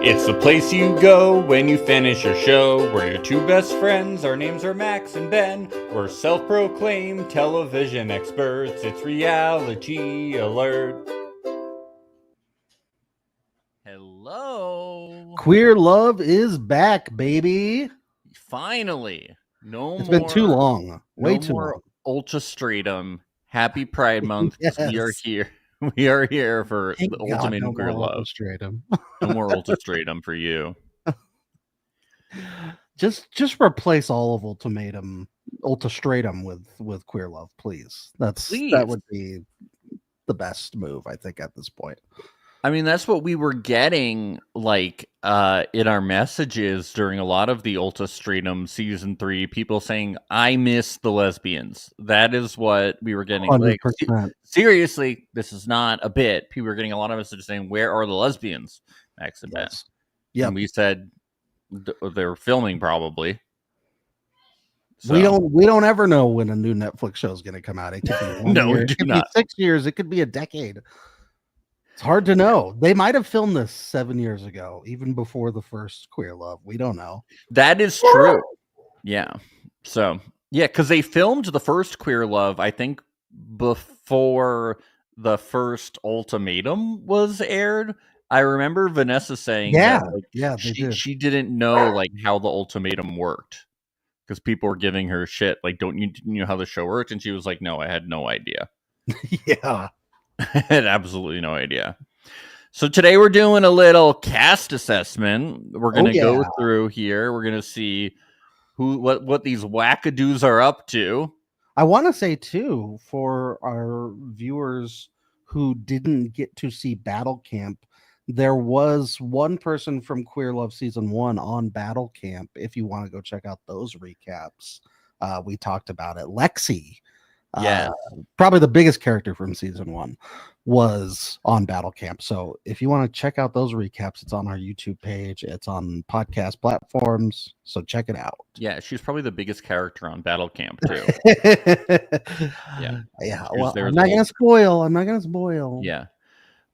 It's the place you go when you finish your show. We're your two best friends. Our names are Max and Ben. We're self-proclaimed television experts. It's Reality Alert. Hello. Queer Love is back, baby. Finally. It's been too long. Way no too more long. Ultra Stratum. Happy Pride Month. Yes. We are here. We are here for Thank the God, Ultimatum Queer Love. No more Ultra Stratum for you. Just replace all of Ultra Stratum with Queer Love, please. That would be the best move, I think, at this point. I mean, that's what we were getting, like, in our messages during a lot of the Ultra Stratum Season 3, people saying, I miss the lesbians. That is what we were getting. 100%. Like, seriously, this is not a bit. People were getting a lot of messages saying, where are the lesbians, Max and Ben? Yep. And we said they're filming, probably. So. We don't ever know when a new Netflix show is going to come out. It could be 1 year. It could be 6 years. It could be a decade. It's hard to know. They might have filmed this 7 years ago, even before the first Queer Love. We don't know. That is true. Yeah. So, yeah, because they filmed the first Queer Love, I think, before the first Ultimatum was aired. I remember Vanessa saying she didn't know like how the Ultimatum worked because people were giving her shit. Like, don't you know how the show worked? And she was like, no, I had no idea. Yeah. I had absolutely no idea. So today we're doing a little cast assessment. We're going to go through here. We're going to see what these wackadoos are up to. I want to say, too, for our viewers who didn't get to see Battle Camp, there was one person from Queer Love Season 1 on Battle Camp. If you want to go check out those recaps, we talked about it. Lexi. Probably the biggest character from Season 1 was on Battle Camp. So if you want to check out those recaps, it's on our YouTube page. It's on podcast platforms. So check it out. Yeah, she's probably the biggest character on Battle Camp too. Yeah. Well, I'm not gonna spoil. Yeah.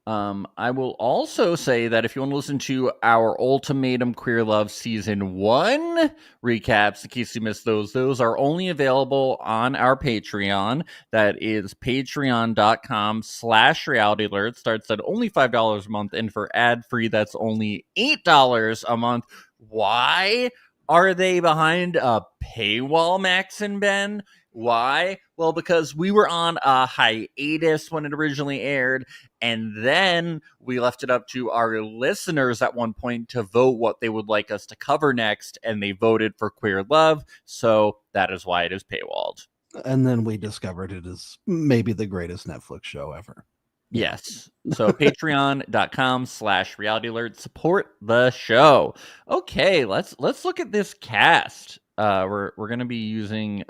I will also say that if you want to listen to our Ultimatum Queer Love Season 1 recaps, in case you missed those are only available on our Patreon. That is patreon.com/reality alert. Starts at only $5 a month, and for ad-free, that's only $8 a month. Why are they behind a paywall, Max and Ben? Why? Well, because we were on a hiatus when it originally aired, and then we left it up to our listeners at one point to vote what they would like us to cover next, and they voted for Queer Love, so that is why it is paywalled. And then we discovered it is maybe the greatest Netflix show ever. Yes. So patreon.com/reality alert. Support the show. Okay, let's look at this cast. We're going to be using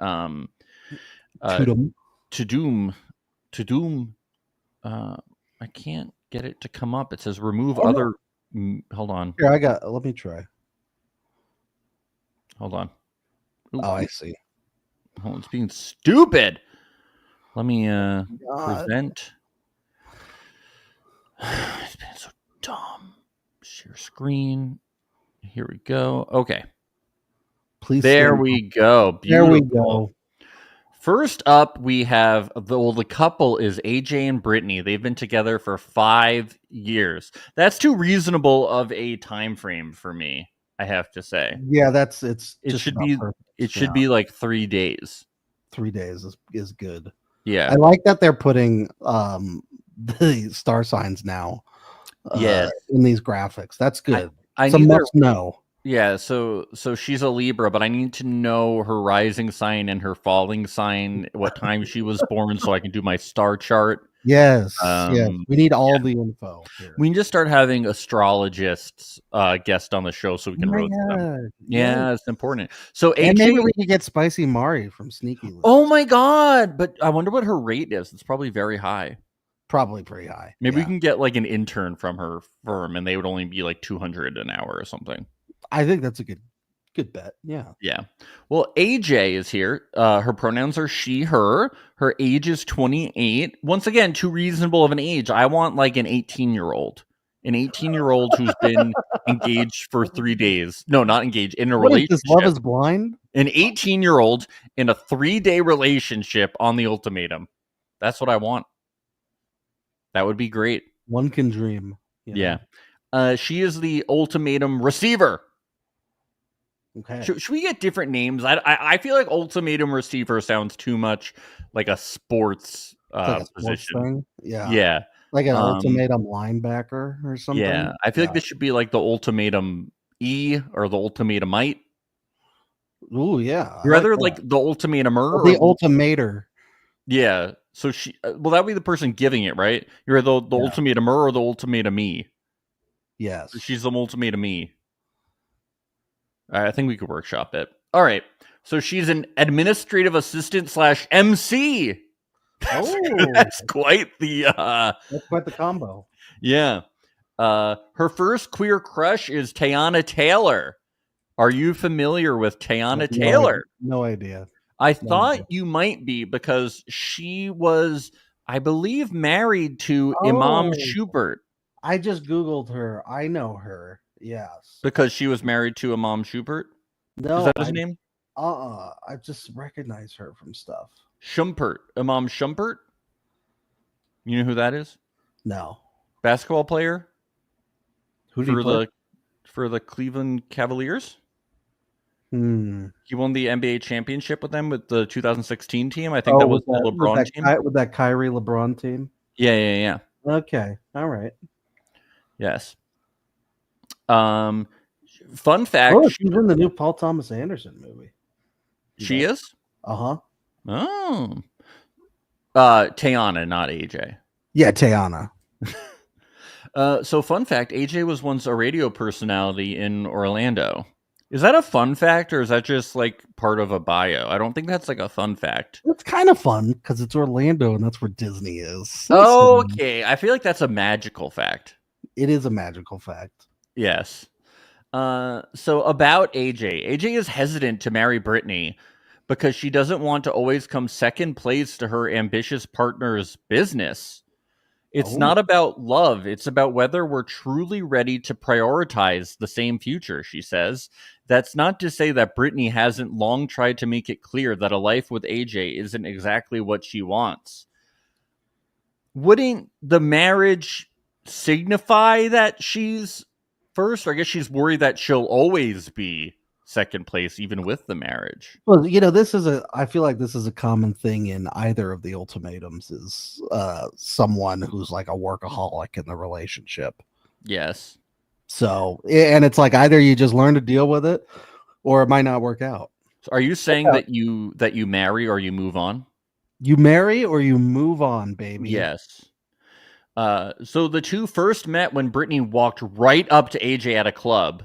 To Doom. I can't get it to come up. It says remove other. Hold on. Here, let me try. Hold on. Ooh. Oh, I see. Oh, it's being stupid. Let me present. It's been so dumb. Share screen. Here we go. Okay. Please. There we go. Beautiful. There we go. First up, we have the couple is AJ and Brittany. They've been together for 5 years. That's too reasonable of a time frame for me, I have to say. Yeah, it should be like 3 days. 3 days is good. Yeah, I like that they're putting the star signs now. In these graphics, that's good. I need to know. Yeah, so she's a Libra, but I need to know her rising sign and her falling sign, what time she was born, so I can do my star chart. Yes, yes. We need all the info here. We need to start having astrologists guest on the show so we can roast them. Yeah, it's important. So and maybe we could get Spicy Mari from Sneaky List. Oh my God! But I wonder what her rate is. It's probably very high. Probably pretty high. Maybe we can get like an intern from her firm, and they would only be like $200 an hour or something. I think that's a good bet. Yeah. Yeah. Well, AJ is here. Her pronouns are she, her. Her age is 28. Once again, too reasonable of an age. I want like an 18-year-old an 18-year-old who's been engaged for 3 days. No, not engaged, in a What is this? Love relationship. is Blind? An 18-year-old in a 3-day relationship on the ultimatum. That's what I want. That would be great. One can dream. Yeah. She is the ultimatum receiver. Okay. Should we get different names? I feel like ultimatum receiver sounds too much like a sports It's like a sports position. thing. Yeah. Yeah. Like an ultimatum linebacker or something. Yeah. I feel like this should be like the ultimatum E or the ultimatumite. Ooh, yeah. You're either like the ultimatumer or the ultimator. Yeah. So she well, that would be the person giving it, right? You're the ultimatumer or the ultimatumee. Yes. She's the ultimatumee. I think we could workshop it. All right. So she's an administrative assistant / MC. That's quite the that's quite the combo. Yeah. Her first queer crush is Teyana Taylor. Are you familiar with Teyana Taylor? No idea. I thought you might be because she was, I believe, married to Imam Schubert. I just Googled her. I know her. Yes. Because she was married to Imam Schubert? No. Is that his name? I just recognize her from stuff. Schumpert. Imam Schumpert? You know who that is? No. Basketball player? Who did he play? For the Cleveland Cavaliers? He won the NBA championship with them with the 2016 team. I think that was the LeBron team. With that Kyrie LeBron team? Yeah. Okay. All right. Yes. Fun fact. Oh, she's in the new Paul Thomas Anderson movie. She is? Uh-huh. Oh. Teyana, not AJ. Yeah, Teyana. So fun fact, AJ was once a radio personality in Orlando. Is that a fun fact or is that just like part of a bio? I don't think that's like a fun fact. It's kind of fun because it's Orlando and that's where Disney is. Okay. I feel like that's a magical fact. It is a magical fact. Yes. So about AJ. AJ is hesitant to marry Brittany because she doesn't want to always come second place to her ambitious partner's business. It's not about love. It's about whether we're truly ready to prioritize the same future, she says. That's not to say that Brittany hasn't long tried to make it clear that a life with AJ isn't exactly what she wants. Wouldn't the marriage signify that she's first? Or I guess she's worried that she'll always be second place, even with the marriage. Well, I feel like this is a common thing in either of the ultimatums is someone who's like a workaholic in the relationship. Yes. So, and it's like either you just learn to deal with it or it might not work out. So are you saying that you marry or you move on? You marry or you move on, baby. Yes. So the two first met when Brittany walked right up to AJ at a club.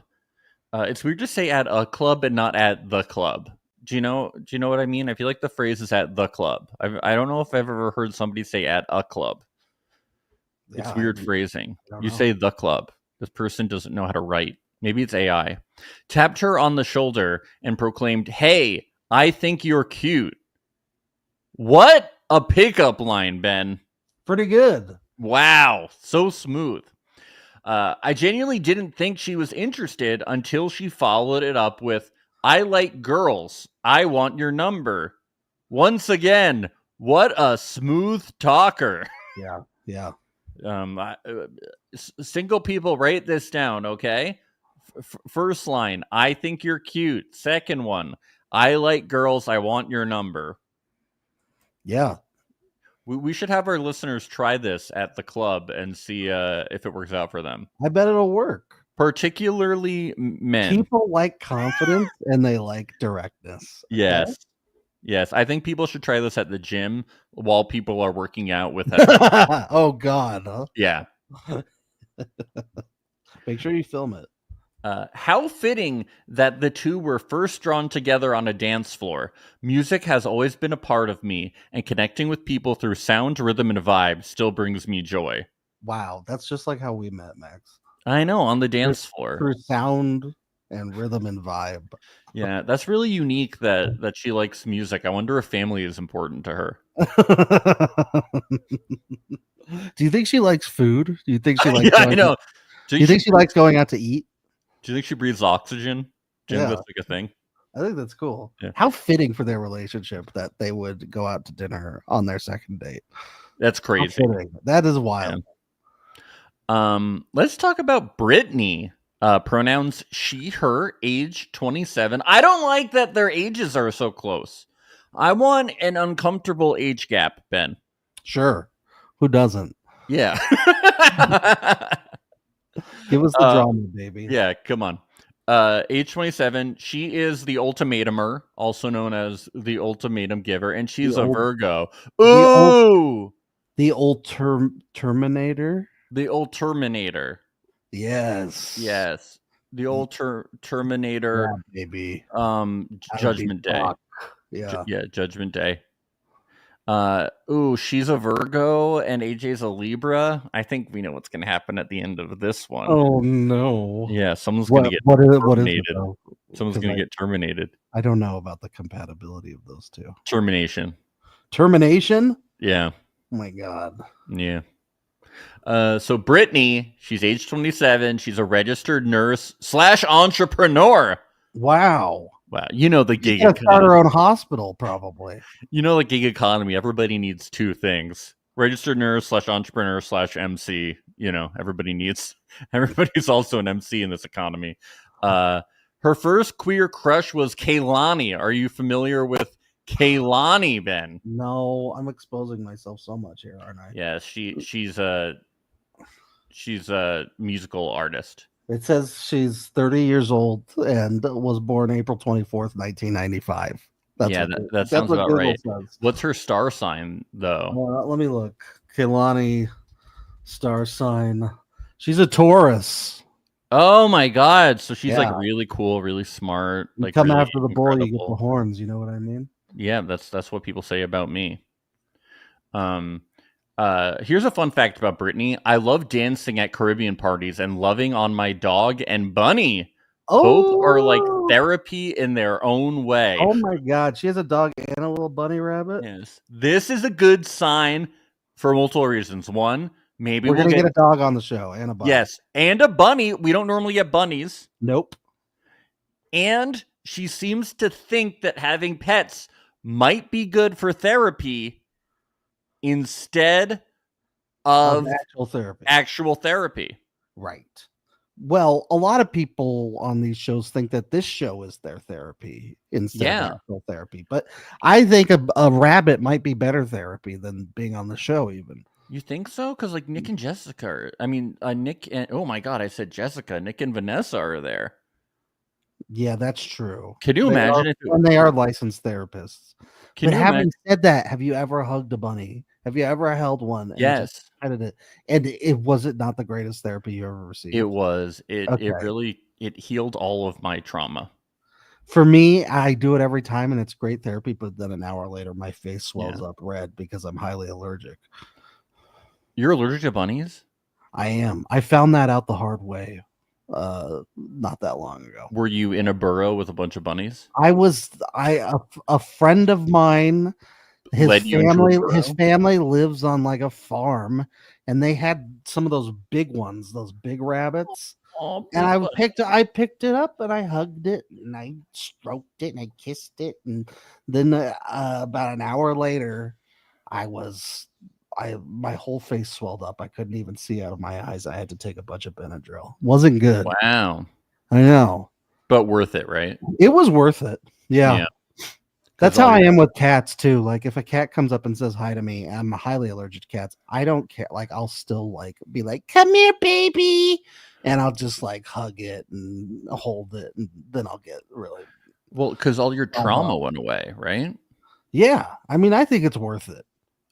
It's weird to say at a club and not at the club. Do you know what I mean? I feel like the phrase is at the club. I don't know if I've ever heard somebody say at a club. Yeah, it's weird phrasing. You say the club. This person doesn't know how to write. Maybe it's AI. Tapped her on the shoulder and proclaimed, "Hey, I think you're cute." What a pickup line, Ben. Pretty good. Wow. So smooth. I genuinely didn't think she was interested until she followed it up with, "I like girls. I want your number." Once again, what a smooth talker. Yeah. Single people, write this down, okay? First line, "I think you're cute." Second one, "I like girls. I want your number." Yeah. We should have our listeners try this at the club and see if it works out for them. I bet it'll work. Particularly men. People like confidence and they like directness. Okay? Yes. I think people should try this at the gym while people are working out with Oh, God. Huh? Yeah. Make sure you film it. How fitting that the two were first drawn together on a dance floor. Music has always been a part of me, and connecting with people through sound, rhythm, and vibe still brings me joy. Wow, that's just like how we met, Max. I know, on the dance floor. Through sound and rhythm and vibe. Yeah, that's really unique that she likes music. I wonder if family is important to her. Do you think she likes food? Do you think she likes I know. Do you think she likes going out to eat? Do you think she breathes oxygen? Do you think Yeah. that's like a thing? I think that's cool. Yeah. How fitting for their relationship that they would go out to dinner on their second date. That's How crazy. fitting. That is wild. Let's talk about Brittany. Pronouns she, her, age 27. I don't like that their ages are so close. I want an uncomfortable age gap, Ben. Sure. Who doesn't? Yeah. Give us the drama, baby. Yeah, come on. Age 27. She is the ultimatumer, also known as the ultimatum giver, and she's a Virgo. Ooh! The old Terminator? The old Terminator. Yes. Yes. The old Terminator. Yeah, baby. Judgment Day. Yeah. Yeah, Judgment Day. She's a Virgo and AJ's a Libra. I think we know what's going to happen at the end of this one. Oh no. Yeah, someone's going to get terminated. Someone's going to get terminated. I don't know about the compatibility of those two. Termination. Yeah. Oh my god. Yeah. So Brittany, she's age 27. She's a registered nurse / entrepreneur. Wow. You know the gig economy. Start her own hospital, probably. You know the gig economy. Everybody needs two things: registered nurse / entrepreneur / MC. You know, everybody's also an MC in this economy. Her first queer crush was Kaylani. Are you familiar with Kaylani, Ben? No, I'm exposing myself so much here, aren't I? Yeah, she's a musical artist. It says she's 30 years old and was born April 24th, 1995. That sounds about right. Says. What's her star sign, though? Let me look. Kaylani, star sign. She's a Taurus. Oh my god! So she's like really cool, really smart. You like come really after the bull, you get the horns. You know what I mean? Yeah, that's what people say about me. Here's a fun fact about Brittany. I love dancing at Caribbean parties and loving on my dog and bunny. Both are like therapy in their own way. Oh my god, she has a dog and a little bunny rabbit. Yes, this is a good sign for multiple reasons. One, maybe we're gonna get a dog on the show and a bunny. Yes, and a bunny. We don't normally get bunnies. Nope. And she seems to think that having pets might be good for therapy instead of actual therapy. Right. Well, a lot of people on these shows think that this show is their therapy instead of actual therapy. But I think a rabbit might be better therapy than being on the show even. You think so? Because like Nick and Jessica, Nick and, oh my God, I said Jessica, Nick and Vanessa are there. Yeah, that's true. Can you imagine when they are licensed therapists? But having said that, have you ever hugged a bunny? Have you ever held one? Yes. And it wasn't not the greatest therapy you ever received. It was. It really healed all of my trauma. For me, I do it every time, and it's great therapy. But then an hour later, my face swells up red because I'm highly allergic. You're allergic to bunnies? I am. I found that out the hard way. Not that long ago. Were you in a burrow with a bunch of bunnies? A friend of mine, his family lives on like a farm, and they had some of those big ones, those big rabbits. And I picked it up and I hugged it and I stroked it and I kissed it, and then about an hour later, my whole face swelled up. I couldn't even see out of my eyes. I had to take a bunch of Benadryl. Wasn't good. Wow. I know. But worth it, right? It was worth it. Yeah. That's how I am with cats too. Like if a cat comes up and says hi to me, I'm highly allergic to cats. I don't care. Like I'll still like be like, "Come here, baby," and I'll just like hug it and hold it, and then I'll get really because all your trauma went away, right? Yeah, I mean, I think it's worth it.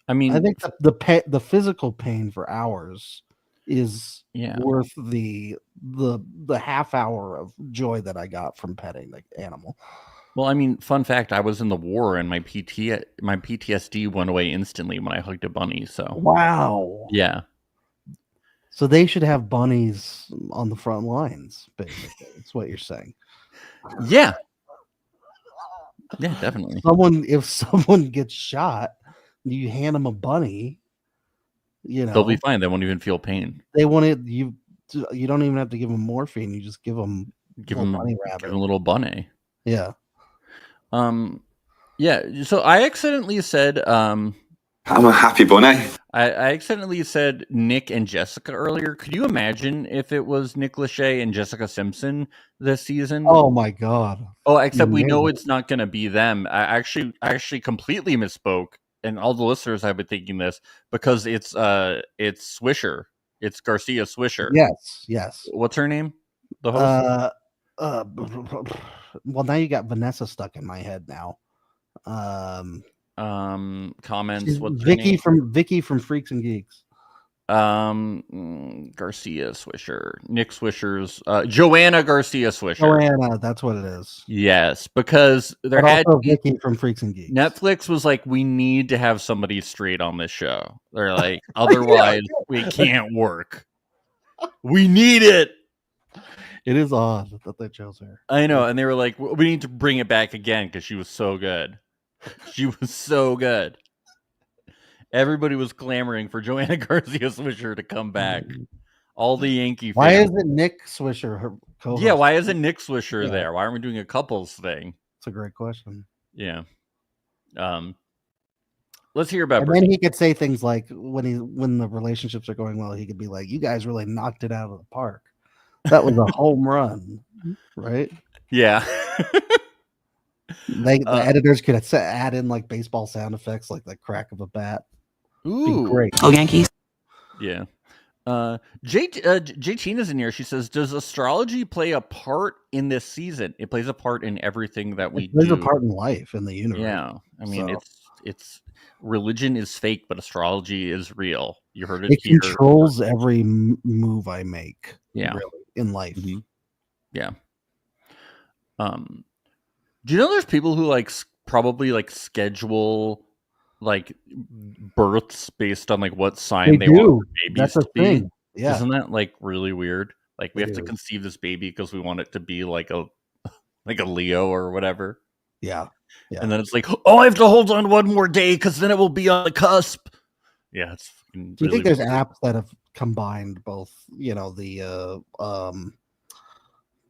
I mean, I think the physical pain for hours is worth the half hour of joy that I got from petting the animal. Well, I mean, fun fact, I was in the war and my PTSD went away instantly when I hugged a bunny. So wow. Yeah. So they should have bunnies on the front lines, basically. That's what you're saying. Yeah. Yeah, definitely. If someone gets shot, you hand them a bunny, they'll be fine. They won't even feel pain. They want it. You don't even have to give him morphine. You just give him bunny rabbit. Give him a little bunny. Yeah. Yeah. So I accidentally said I'm a happy bunny. I accidentally said Nick and Jessica earlier. Could you imagine if it was Nick Lachey and Jessica Simpson this season? Oh my god. Oh, except we know it's not going to be them. I actually completely misspoke, and all the listeners have been thinking this because it's Swisher. It's Garcia Swisher. Yes. What's her name? The host. Well, now you got Vanessa stuck in my head now. Comments. What's Vicky from Freaks and Geeks. Garcia Swisher, Nick Swisher's Joanna Garcia Swisher. Joanna, that's what it is. Yes, because there had also Vicky from Freaks and Geeks. Netflix was like, we need to have somebody straight on this show. They're like, otherwise we can't work. We need it. It is odd that they chose her. I know, and they were like, we need to bring it back again because she was so good. She was so good. Everybody was clamoring for Joanna Garcia Swisher to come back. All the Yankee fans. Why isn't Nick Swisher her co-host? Yeah, why isn't Nick Swisher there? Why aren't we doing a couples thing? It's a great question. Yeah. Let's hear about. And then he could say things like when the relationships are going well, he could be like, "You guys really knocked it out of the park. That was a home run, right?" Yeah. The editors could add in like baseball sound effects, like the crack of a bat. Ooh, great! Oh, Yankees. Yeah. JTina's in here. She says, "Does astrology play a part in this season? It plays a part in everything that we do. It plays a part in life, in the universe. Yeah, I mean, it's religion is fake, but astrology is real. You heard it. It controls every move I make. Yeah, really, in life. Mm-hmm. Yeah. Do you know there's people who probably schedule births based on what sign they want their babies to be? Thing. Yeah. Isn't that really weird? We have to conceive this baby because we want it to be like a Leo or whatever. Yeah. And then it's I have to hold on one more day because then it will be on the cusp. Yeah, it's. Do you think there's apps that have combined both?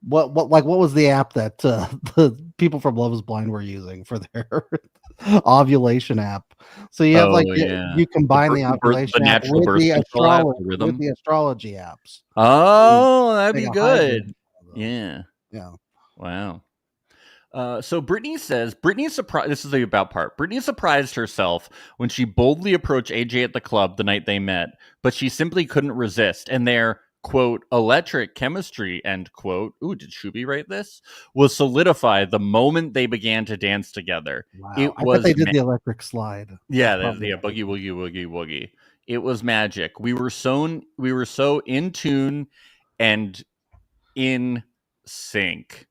What was the app that the people from Love Is Blind were using for their ovulation app? So you have you combine the ovulation app with the astrology apps. Oh, that'd be good. Yeah. Wow. So Brittany says Brittany surprised. This is the about part. Brittany surprised herself when she boldly approached AJ at the club the night they met, but she simply couldn't resist, and their quote electric chemistry end quote. Ooh, did Shuby write this? Was solidified the moment they began to dance together. Wow. I bet they did the electric slide. Yeah, boogie woogie woogie woogie. It was magic. We were so in tune and in sync.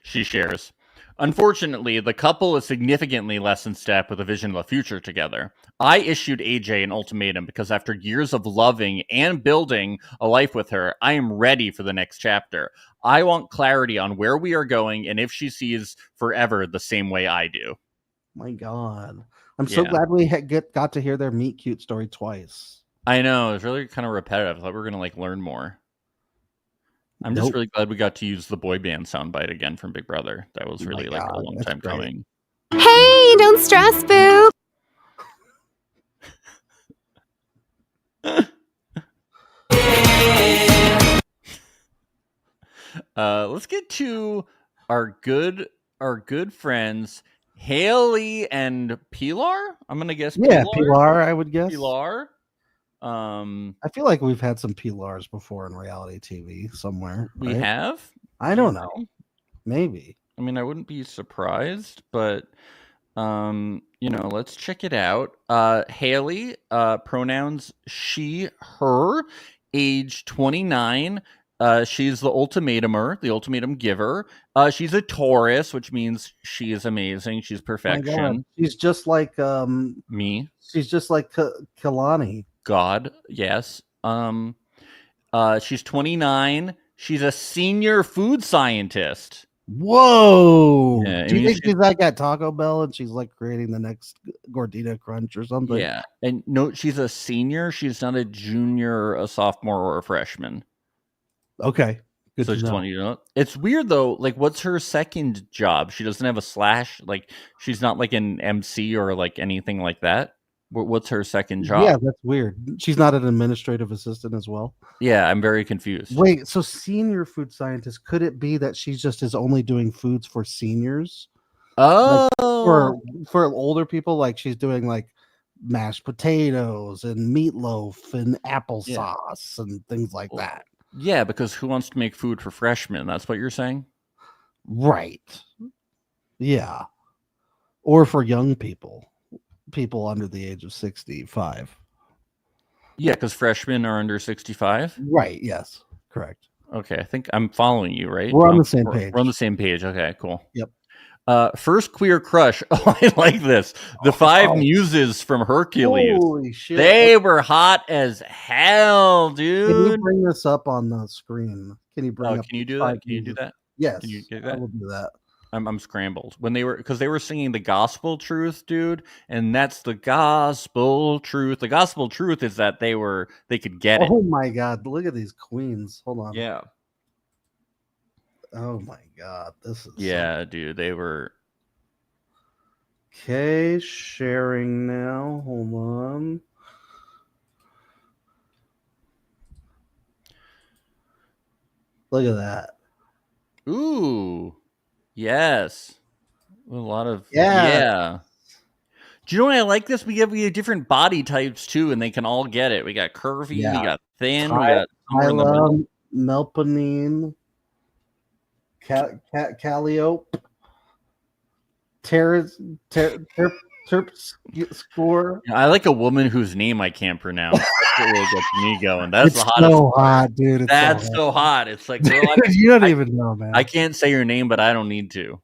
She shares. Unfortunately, the couple is significantly less in step with a vision of the future together. I issued AJ an ultimatum because after years of loving and building a life with her, I am ready for the next chapter. I want clarity on where we are going and if she sees forever the same way I do. My God. I'm so glad we got to hear their meet cute story twice. I know. It's really kind of repetitive. I thought we were going to learn more. I'm just really glad we got to use the boy band soundbite again from Big Brother. That was really a long time coming. Hey, don't stress, boo. Let's get to our good friends Haley and Pilar. I'm gonna guess. Pilar. I would guess Pilar. I feel like we've had some Pilars before in reality TV somewhere. We have? I don't know. Maybe. I mean, I wouldn't be surprised, but let's check it out. Haley, pronouns she, her, age 29. She's the ultimatumer, the ultimatum giver. She's a Taurus, which means she is amazing. She's perfection. She's just like me. She's just like Kalani. God, yes. She's 29. She's a senior food scientist. Whoa! Yeah, I Do you mean, think she's like at Taco Bell and she's like creating the next Gordita Crunch or something? Yeah, and no, she's a senior. She's not a junior, a sophomore, or a freshman. Okay, good So to just know. want you to know. It's weird though. Like, what's her second job? She doesn't have a slash. Like, she's not like an MC or like anything like that. What's her second job? Yeah, that's weird. She's not an administrative assistant as well. Yeah, I'm very confused. Wait, so senior food scientist, could it be that she just is only doing foods for seniors? Like Oh, for older people, like she's doing like mashed potatoes and meatloaf and yeah. applesauce and things like Well, that. yeah, because who wants to make food for freshmen? That's what you're saying? Right. Yeah. Or for young people, people under the age of 65. Yeah, because freshmen are under 65. Right. Yes. Correct. Okay, I think I'm following you, right? We're on the same page. We're on the same page. Okay, cool. Yep. First queer crush. Oh, I like this. The five muses from Hercules. Holy shit. They were hot as hell, dude. Can you bring this up on the screen? Can you bring up? Can you do that? Can you do that? Yes. Can you get I that? will do that. I'm scrambled when because they were singing the gospel truth, dude, and that's the gospel truth. The gospel truth is that they could get it. Oh my god, look at these queens. Hold on. Yeah. Oh my god, this is Dude, they were. Okay, sharing now. Hold on. Look at that. Ooh, yes, a lot of Yeah. Do you know what I like this? We have different body types too, and they can all get it. We got curvy, we got thin, we got somewhere in the middle. Melpomene, Calliope, Terpscore. I like a woman whose name I can't pronounce. That's what really gets me going. That's It's the hottest. so hot, dude. It's That's so hot. It's like, girl, you don't even know, man. I can't say your name, but I don't need to.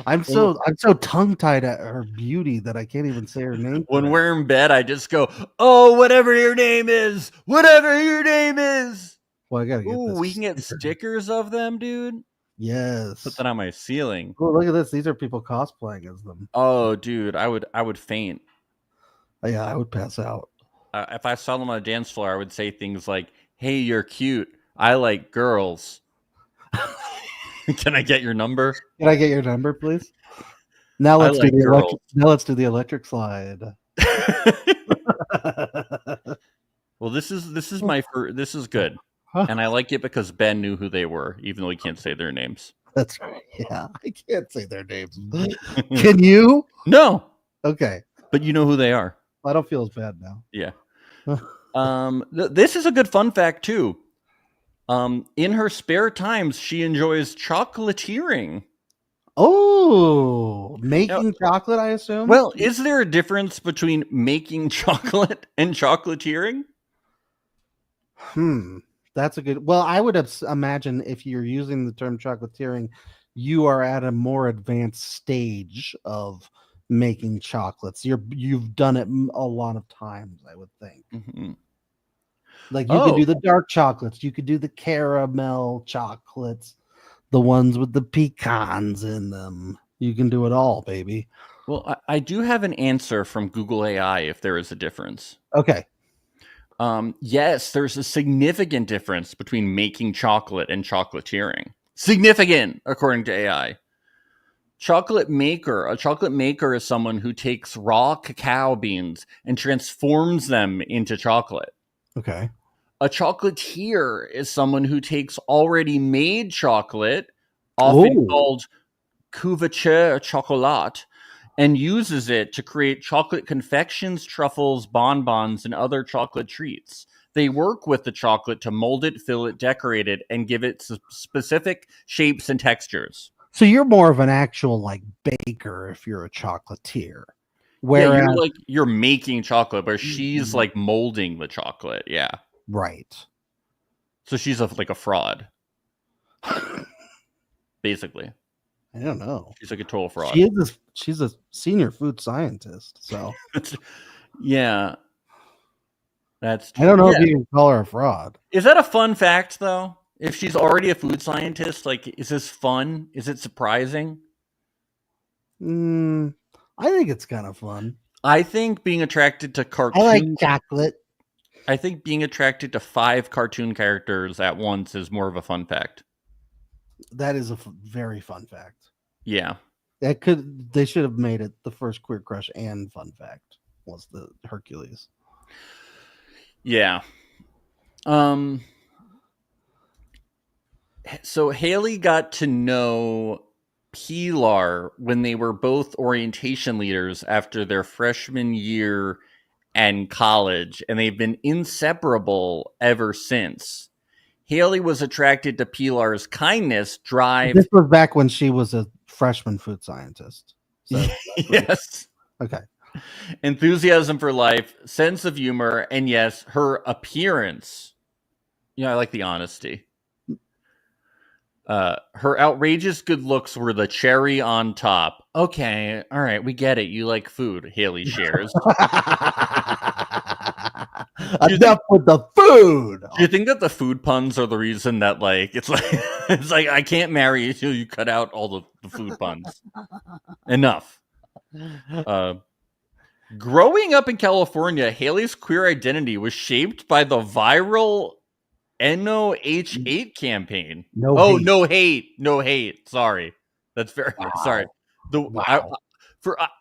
I'm so tongue tied at her beauty that I can't even say her name. When we're in bed, I just go, "Oh, whatever your name is, whatever your name is." Well, I gotta get this. We can get stickers of them, dude. Yes. Put that on my ceiling. Oh, look at this. These are people cosplaying as them. Oh, dude, I would faint. Yeah, I would pass out. If I saw them on a dance floor, I would say things like, "Hey, you're cute. I like girls." Can I get your number? Can I get your number, please? Now let's do the electric slide. Well, this is my first. This is good, and I like it because Ben knew who they were, even though he can't say their names. That's right. Yeah, I can't say their names. Can you? No. Okay, but you know who they are. I don't feel as bad now. Yeah. This is a good fun fact too. In her spare times, she enjoys chocolatiering. Oh, making chocolate, I assume. Well, is there a difference between making chocolate and chocolatiering? That's a good. Well, I would imagine if you're using the term chocolatiering, you are at a more advanced stage of making chocolates. You've done it a lot of times, I would think. Mm-hmm. Like you could do the dark chocolates, you could do the caramel chocolates, the ones with the pecans in them. You can do it all, baby. Well, I do have an answer from Google AI if there is a difference. Okay. Yes, there's a significant difference between making chocolate and chocolatiering. Significant, according to AI. A chocolate maker is someone who takes raw cacao beans and transforms them into chocolate. Okay. A chocolatier is someone who takes already made chocolate, often called couverture chocolat, and uses it to create chocolate confections, truffles, bonbons, and other chocolate treats. They work with the chocolate to mold it, fill it, decorate it, and give it specific shapes and textures. So you're more of an actual like baker if you're a chocolatier. Whereas you're making chocolate, but she's like molding the chocolate. Yeah. Right. So she's like a fraud. Basically. I don't know. She's like a total fraud. She's a senior food scientist. So yeah. That's I don't know if you can call her a fraud. Is that a fun fact though? If she's already a food scientist, like, is this fun? Is it surprising? I think it's kind of fun. I think being attracted to I like cartoon chocolate. I think being attracted to 5 cartoon characters at once is more of a fun fact. That is a very fun fact. Yeah. They should have made it the first queer crush and fun fact was the Hercules. Yeah. So Haley got to know Pilar when they were both orientation leaders after their freshman year and college, and they've been inseparable ever since. Haley was attracted to Pilar's kindness, drive. This was back when she was a freshman food scientist. So Yes. okay. Enthusiasm for life, sense of humor, and yes, her appearance. Yeah, I like the honesty. Her outrageous good looks were the cherry on top. Okay, all right, we get it. You like food, Haley shares. Enough with the food. Do you think that the food puns are the reason that it's like I can't marry you until you cut out all the food puns? Enough. Growing up in California, Haley's queer identity was shaped by the viral NOH8 campaign. No hate. Sorry. That's very sorry.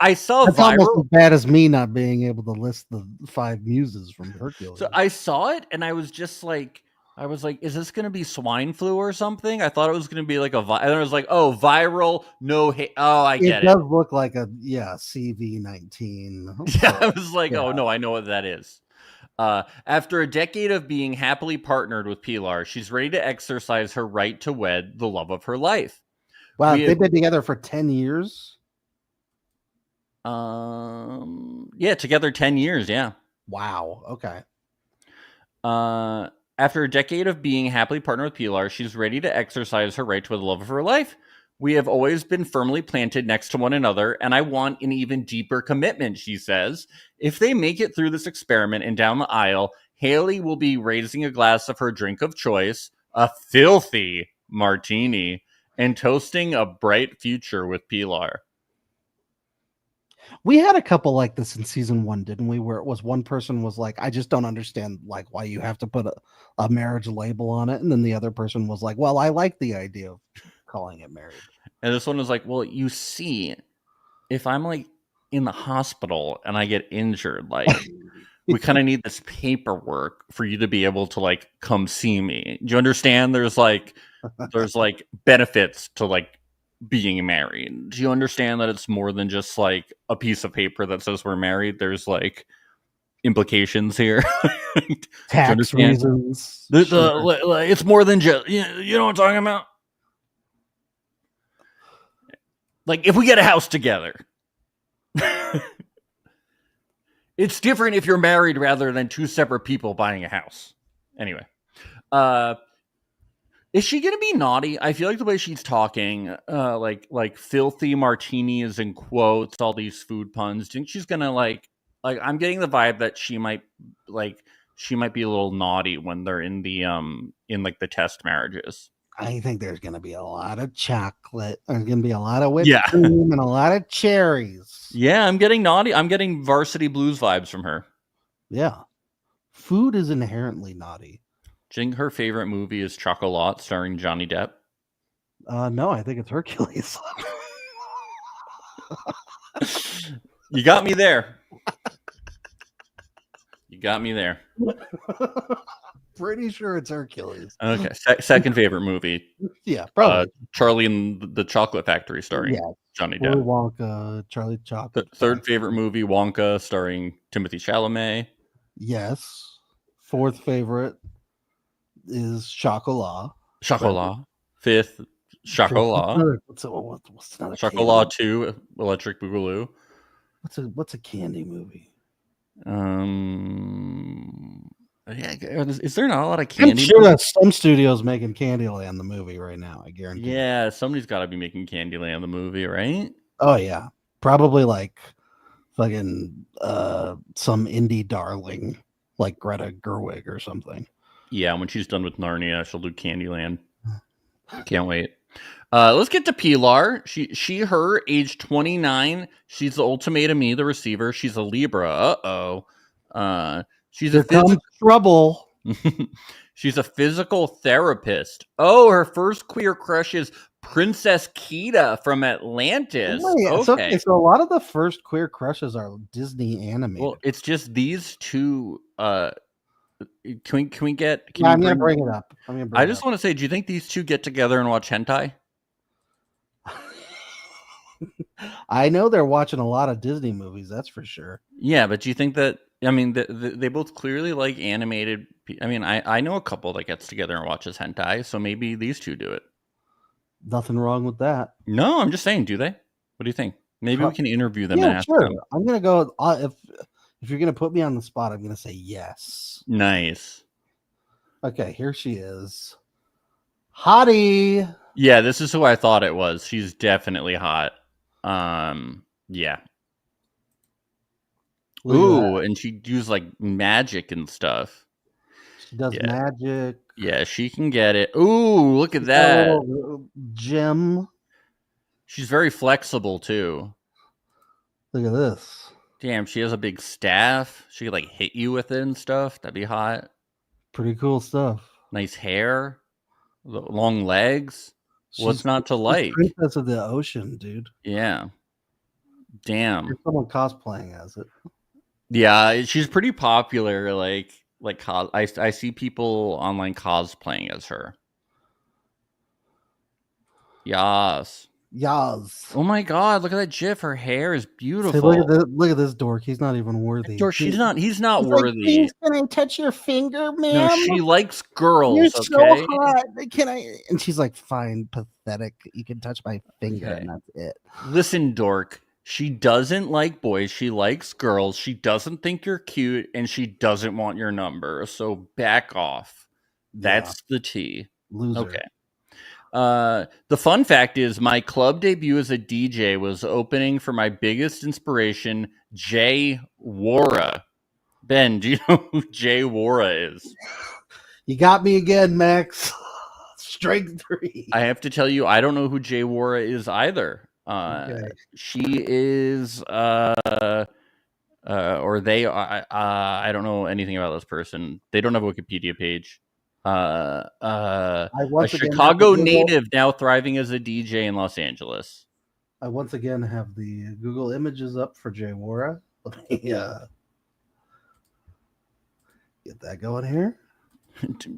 I saw That's viral. almost as bad as me not being able to list the 5 muses from Hercules. So I saw it and I was just like, is this going to be swine flu or something? I thought it was going to be like and then I was like, oh, viral, no hate. Oh, I get it. It does look like a CV-19. Yeah, I was like, oh no, I know what that is. After a decade of being happily partnered with Pilar, she's ready to exercise her right to wed the love of her life. Wow, they've been together for 10 years? Yeah, together 10 years, yeah. Wow, okay. After a decade of being happily partnered with Pilar, she's ready to exercise her right to the love of her life. We have always been firmly planted next to one another, and I want an even deeper commitment, she says. If they make it through this experiment and down the aisle, Haley will be raising a glass of her drink of choice, a filthy martini, and toasting a bright future with Pilar. We had a couple like this in season 1, didn't we? Where it was one person was like, I just don't understand why you have to put a marriage label on it. And then the other person was like, well, I like the idea of calling it married. And this one was like, well, you see, if I'm in the hospital and I get injured, we kind of need this paperwork for you to be able to come see me. Do you understand? There's benefits to being married. Do you understand that it's more than just a piece of paper that says we're married? There's implications here. Tax reasons. It's more than just you know what I'm talking about? If we get a house together. It's different if you're married rather than 2 separate people buying a house. Anyway. Is she gonna be naughty? I feel like the way she's talking, like filthy martinis in quotes, all these food puns. Do you think she's gonna I'm getting the vibe that she might be a little naughty when they're in the the test marriages. I think there's gonna be a lot of chocolate. There's gonna be a lot of whipped cream and a lot of cherries. Yeah, I'm getting naughty. I'm getting Varsity Blues vibes from her. Yeah, food is inherently naughty. Do you think her favorite movie is Chocolat starring Johnny Depp? No, I think it's Hercules. You got me there. Pretty sure it's Hercules. Okay, second favorite movie. Yeah, probably. Charlie and the Chocolate Factory starring Johnny Depp. Wonka, Charlie Chocolate. Third favorite movie, Wonka, starring Timothée Chalamet. Yes. Fourth favorite is Chocolat. Chocolat. Fifth, Chocolat. What's another Chocolat 2, Electric Boogaloo. What's a candy movie? Is there not a lot of candy? I'm sure that some studios making Candyland the movie right now. I guarantee. Yeah, somebody's got to be making Candyland the movie, right? Oh yeah, probably fucking some indie darling like Greta Gerwig or something. Yeah, when she's done with Narnia, she'll do Candyland. Can't wait. Let's get to Pilar. Her, age 29. She's the ultimatum me, the receiver. She's a Libra. She's Here comes trouble. She's a physical therapist. Oh, her first queer crush is Princess Kita from Atlantis. Okay, so a lot of the first queer crushes are Disney animated. Well, it's just these two. Can we get? I'm gonna bring it up. I just want to say, do you think these two get together and watch hentai? I know they're watching a lot of Disney movies. That's for sure. Yeah, but do you think that? I mean, they both clearly like animated. I mean, I know a couple that gets together and watches hentai, so maybe these two do it. Nothing wrong with that. No, I'm just saying, do they? What do you think? Maybe we can interview them. Yeah, and ask sure. them. I'm gonna go. If you're gonna put me on the spot, I'm gonna say yes. Nice. Okay, here she is. Hottie. Yeah, this is who I thought it was. She's definitely hot. Yeah. Ooh, and she used like magic and stuff. She does magic. Yeah, she can get it. Ooh, look at that. Gem. She's very flexible too. Look at this. Damn, she has a big staff. She could like hit you with it and stuff. That'd be hot. Pretty cool stuff. Nice hair. Long legs. What's not to like? Princess of the Ocean, dude. Yeah. Damn. There's someone cosplaying as it. Yeah, she's pretty popular. I see people online cosplaying as her. Yes. Yas. Oh my god, look at that gif. Her hair is beautiful. Say, look at this dork. He's not even worthy. Dork, he's not worthy. Like, please, can I touch your finger, ma'am? No, she likes girls. You're okay? so hot. Can I? And she's like, fine, pathetic. You can touch my finger, and that's it. Listen, dork. She doesn't like boys. She likes girls. She doesn't think you're cute, and she doesn't want your number. So back off. That's the tea. Loser. Okay. The fun fact is my club debut as a DJ was opening for my biggest inspiration, Jay Wara. Ben, do you know who Jay Wara is? You got me again, Max. Strike 3. I have to tell you, I don't know who Jay Wara is either. Okay. She is, or they are, I don't know anything about this person. They don't have a Wikipedia page. A Chicago native now thriving as a DJ in Los Angeles. I once again have the Google images up for Jay Wara. Let me get that going here.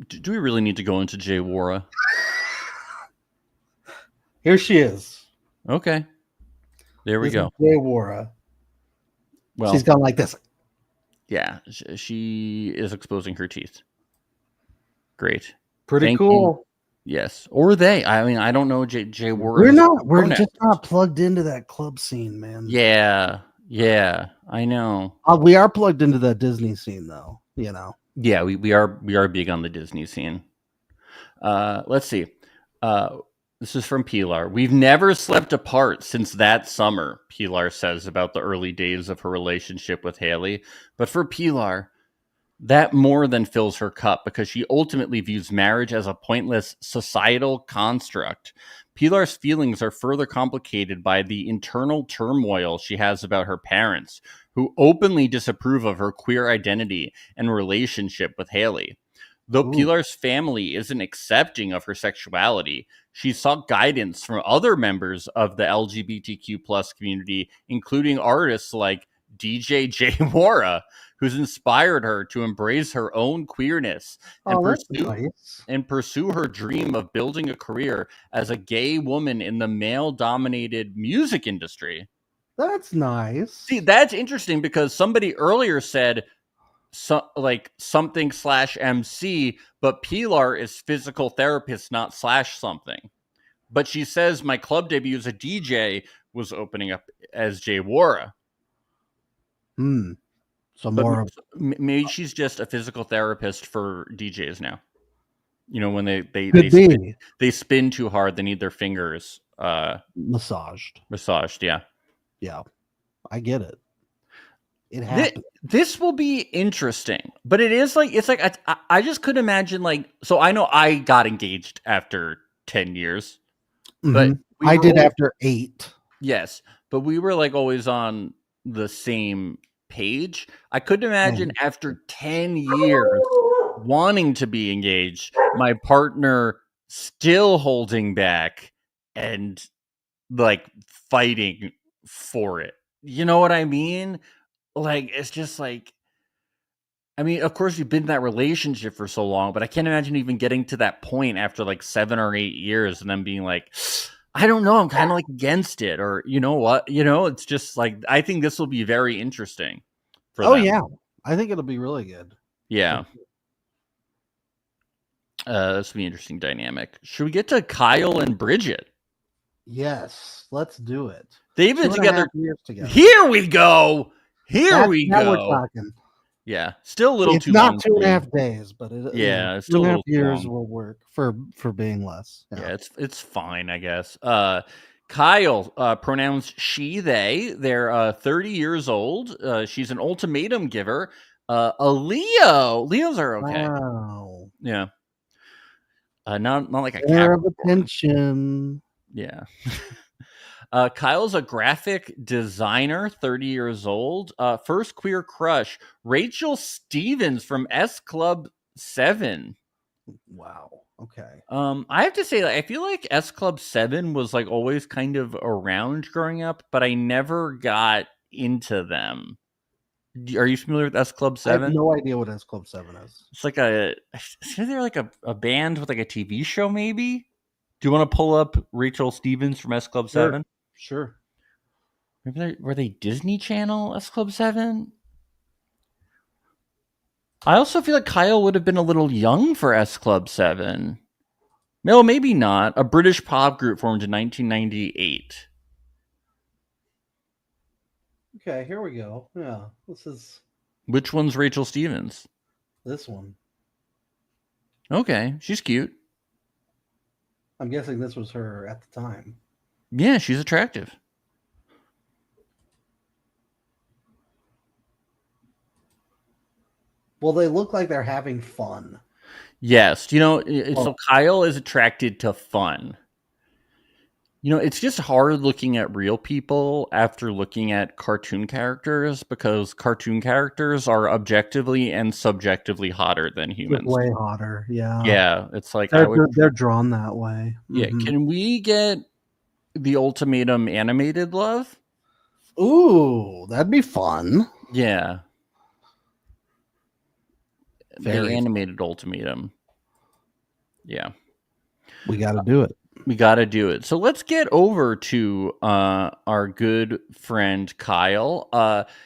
Do we really need to go into Jay Wara? Here she is. Okay. There we go. Jay Wara. Well, she's gone like this. Yeah, she is exposing her teeth. Great. Pretty cool. You. Yes. Or they. I mean, I don't know Jay Wara. We're just not plugged into that club scene, man. Yeah. Yeah. I know. We are plugged into that Disney scene though, you know. Yeah, we are big on the Disney scene. Let's see. This is from Pilar. We've never slept apart since that summer, Pilar says about the early days of her relationship with Haley. But for Pilar, that more than fills her cup because she ultimately views marriage as a pointless societal construct. Pilar's feelings are further complicated by the internal turmoil she has about her parents, who openly disapprove of her queer identity and relationship with Haley. Though Pilar's family isn't accepting of her sexuality, she sought guidance from other members of the LGBTQ plus community, including artists like DJ Jay Wara, who's inspired her to embrace her own queerness and pursue her dream of building a career as a gay woman in the male-dominated music industry. That's nice. See, that's interesting because somebody earlier said something/MC, but Pilar is physical therapist, not /something. But she says my club debut as a DJ was opening up as Jay Wara. So more maybe she's just a physical therapist for DJs now. You know, when they spin too hard, they need their fingers massaged. Yeah. Yeah. I get it. It happened. This will be interesting, but it's like I just couldn't imagine so I know I got engaged after 10 years, but I did after 8. Yes, but we were always on the same page. I couldn't imagine after 10 years wanting to be engaged, my partner still holding back and fighting for it. You know what I mean? It's just I mean, of course you've been in that relationship for so long, but I can't imagine even getting to that point after 7 or 8 years and then being I don't know, I'm kind of against it, or you know what? It's just I think this will be very interesting for them. Yeah. I think it'll be really good. Yeah. This will be an interesting dynamic. Should we get to Kyle and Bridget? Yes, let's do it. They've been together. Years together. Here we go. Now we're talking. Yeah, still a little it's too not long. 2.5 days, but it's still 2.5 years will work for being less. Yeah, it's fine, I guess. Kyle, pronouns she, they. They're 30 years old. She's an ultimatum giver. A Leo. Leos are okay. Wow. Yeah. Not like a Center of attention. Yeah. Kyle's a graphic designer, 30 years old. First queer crush, Rachel Stevens from S Club 7. Wow. Okay. I have to say, I feel like S Club 7 was always kind of around growing up, but I never got into them. Are you familiar with S Club 7? I have no idea what S Club 7 is. It's they're a band with a TV show, maybe? Do you want to pull up Rachel Stevens from S Club 7? Sure. Maybe were they Disney Channel S Club 7? I also feel like Kyle would have been a little young for S Club 7. No, maybe not. A British pop group formed in 1998. Okay, here we go. Yeah, this is... Which one's Rachel Stevens? This one. Okay, she's cute. I'm guessing this was her at the time. Yeah, she's attractive. Well, they look like they're having fun. Yes. So Kyle is attracted to fun. It's just hard looking at real people after looking at cartoon characters, because cartoon characters are objectively and subjectively hotter than humans. Way hotter, yeah. Yeah, it's they're drawn that way. Yeah, Can we get the Ultimatum animated love? Ooh, that'd be fun. Yeah. Very the animated Ultimatum. Yeah. We got to do it. We got to do it. So let's get over to our good friend Kyle.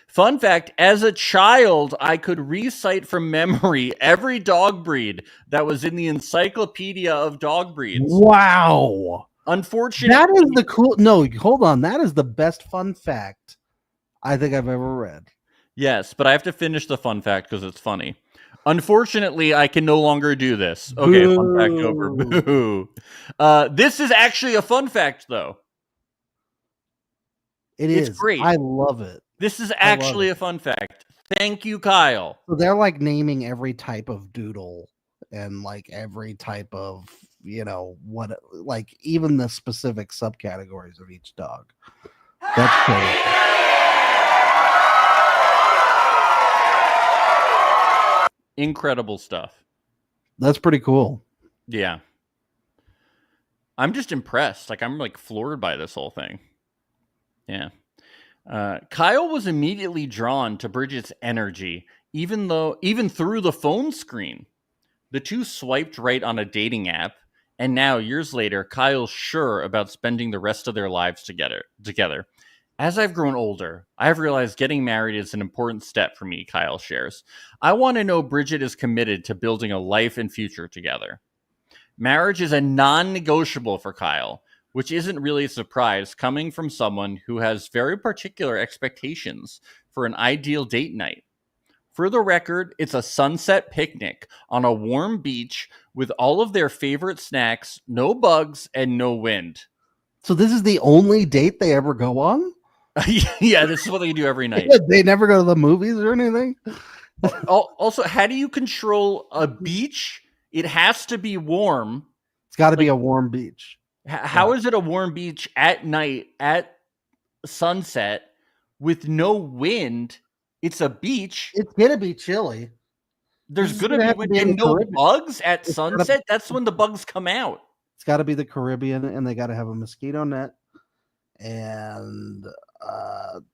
Fun fact, as a child, I could recite from memory every dog breed that was in the Encyclopedia of Dog Breeds. Wow. Unfortunately, that is the cool... No, hold on. That is the best fun fact I think I've ever read. Yes, but I have to finish the fun fact because it's funny. Unfortunately, I can no longer do this. Okay, Boo. Fun fact over. Boo. This is actually a fun fact, though. It's great. I love it. This is actually a fun fact. Thank you, Kyle. So they're naming every type of doodle and every type of, what, even the specific subcategories of each dog. That's cool. Incredible stuff. That's pretty cool. Yeah. I'm just impressed. I'm floored by this whole thing. Yeah. Kyle was immediately drawn to Bridget's energy, even through the phone screen. The two swiped right on a dating app, and now, years later, Kyle's sure about spending the rest of their lives together. As I've grown older, I've realized getting married is an important step for me, Kyle shares. I want to know Bridget is committed to building a life and future together. Marriage is a non-negotiable for Kyle, which isn't really a surprise coming from someone who has very particular expectations for an ideal date night. For the record, it's a sunset picnic on a warm beach with all of their favorite snacks, no bugs, and no wind. So this is the only date they ever go on? Yeah, this is what they do every night. They never go to the movies or anything. Also, how do you control a beach? It has to be warm. It's got to be a warm beach. How is it a warm beach at night at sunset with no wind? It's a beach. It's gonna be chilly. There's This is gonna gonna be have to wind be in and the no Caribbean. bugs at It's gotta sunset. That's when the bugs come out. It's got to be the Caribbean, and they got to have a mosquito net and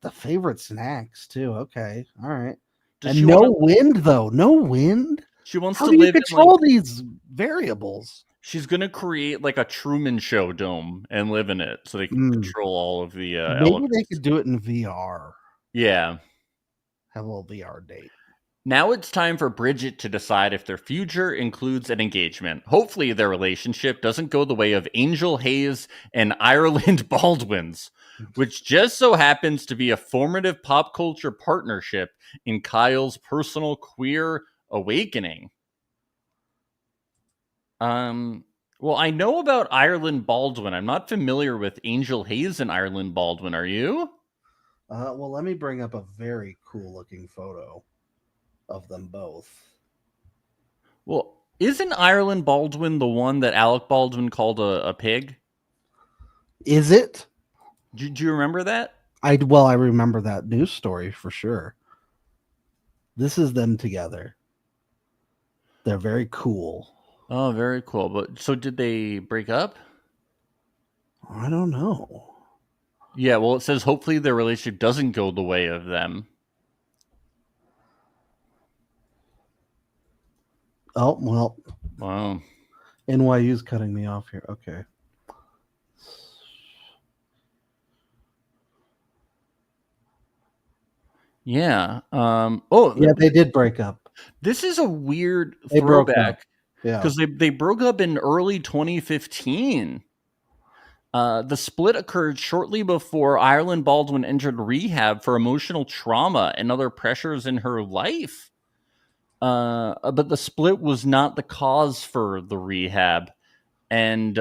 the favorite snacks too. Okay, all right. Does And she no wanna- wind though. No wind. She wants How to do you live in control these variables? she's gonna create like a Truman Show dome and live in it, so they can control all of the Maybe elements. they could do it in VR. Yeah. Have a little VR date. Now it's time for Bridget to decide if their future includes an engagement. Hopefully, their relationship doesn't go the way of Angel Hayes and Ireland Baldwin's, which just so happens to be a formative pop culture partnership in Kyle's personal queer awakening. Well, I know about Ireland Baldwin. I'm not familiar with Angel Hayes and Ireland Baldwin. Are you? Well, let me bring up a very cool looking photo of them both. Well, isn't Ireland Baldwin the one that Alec Baldwin called a pig? Is it? Do you remember that? I remember that news story for sure. This is them together. They're very cool. Oh, very cool. But so did they break up? I don't know. Yeah, well, it says hopefully their relationship doesn't go the way of them. Oh, well. Wow. NYU's cutting me off here. Okay. Yeah. Yeah, they did break up. This is a weird They broke throwback. up. Yeah. Because they broke up in early 2015. The split occurred shortly before Ireland Baldwin entered rehab for emotional trauma and other pressures in her life. But the split was not the cause for the rehab. And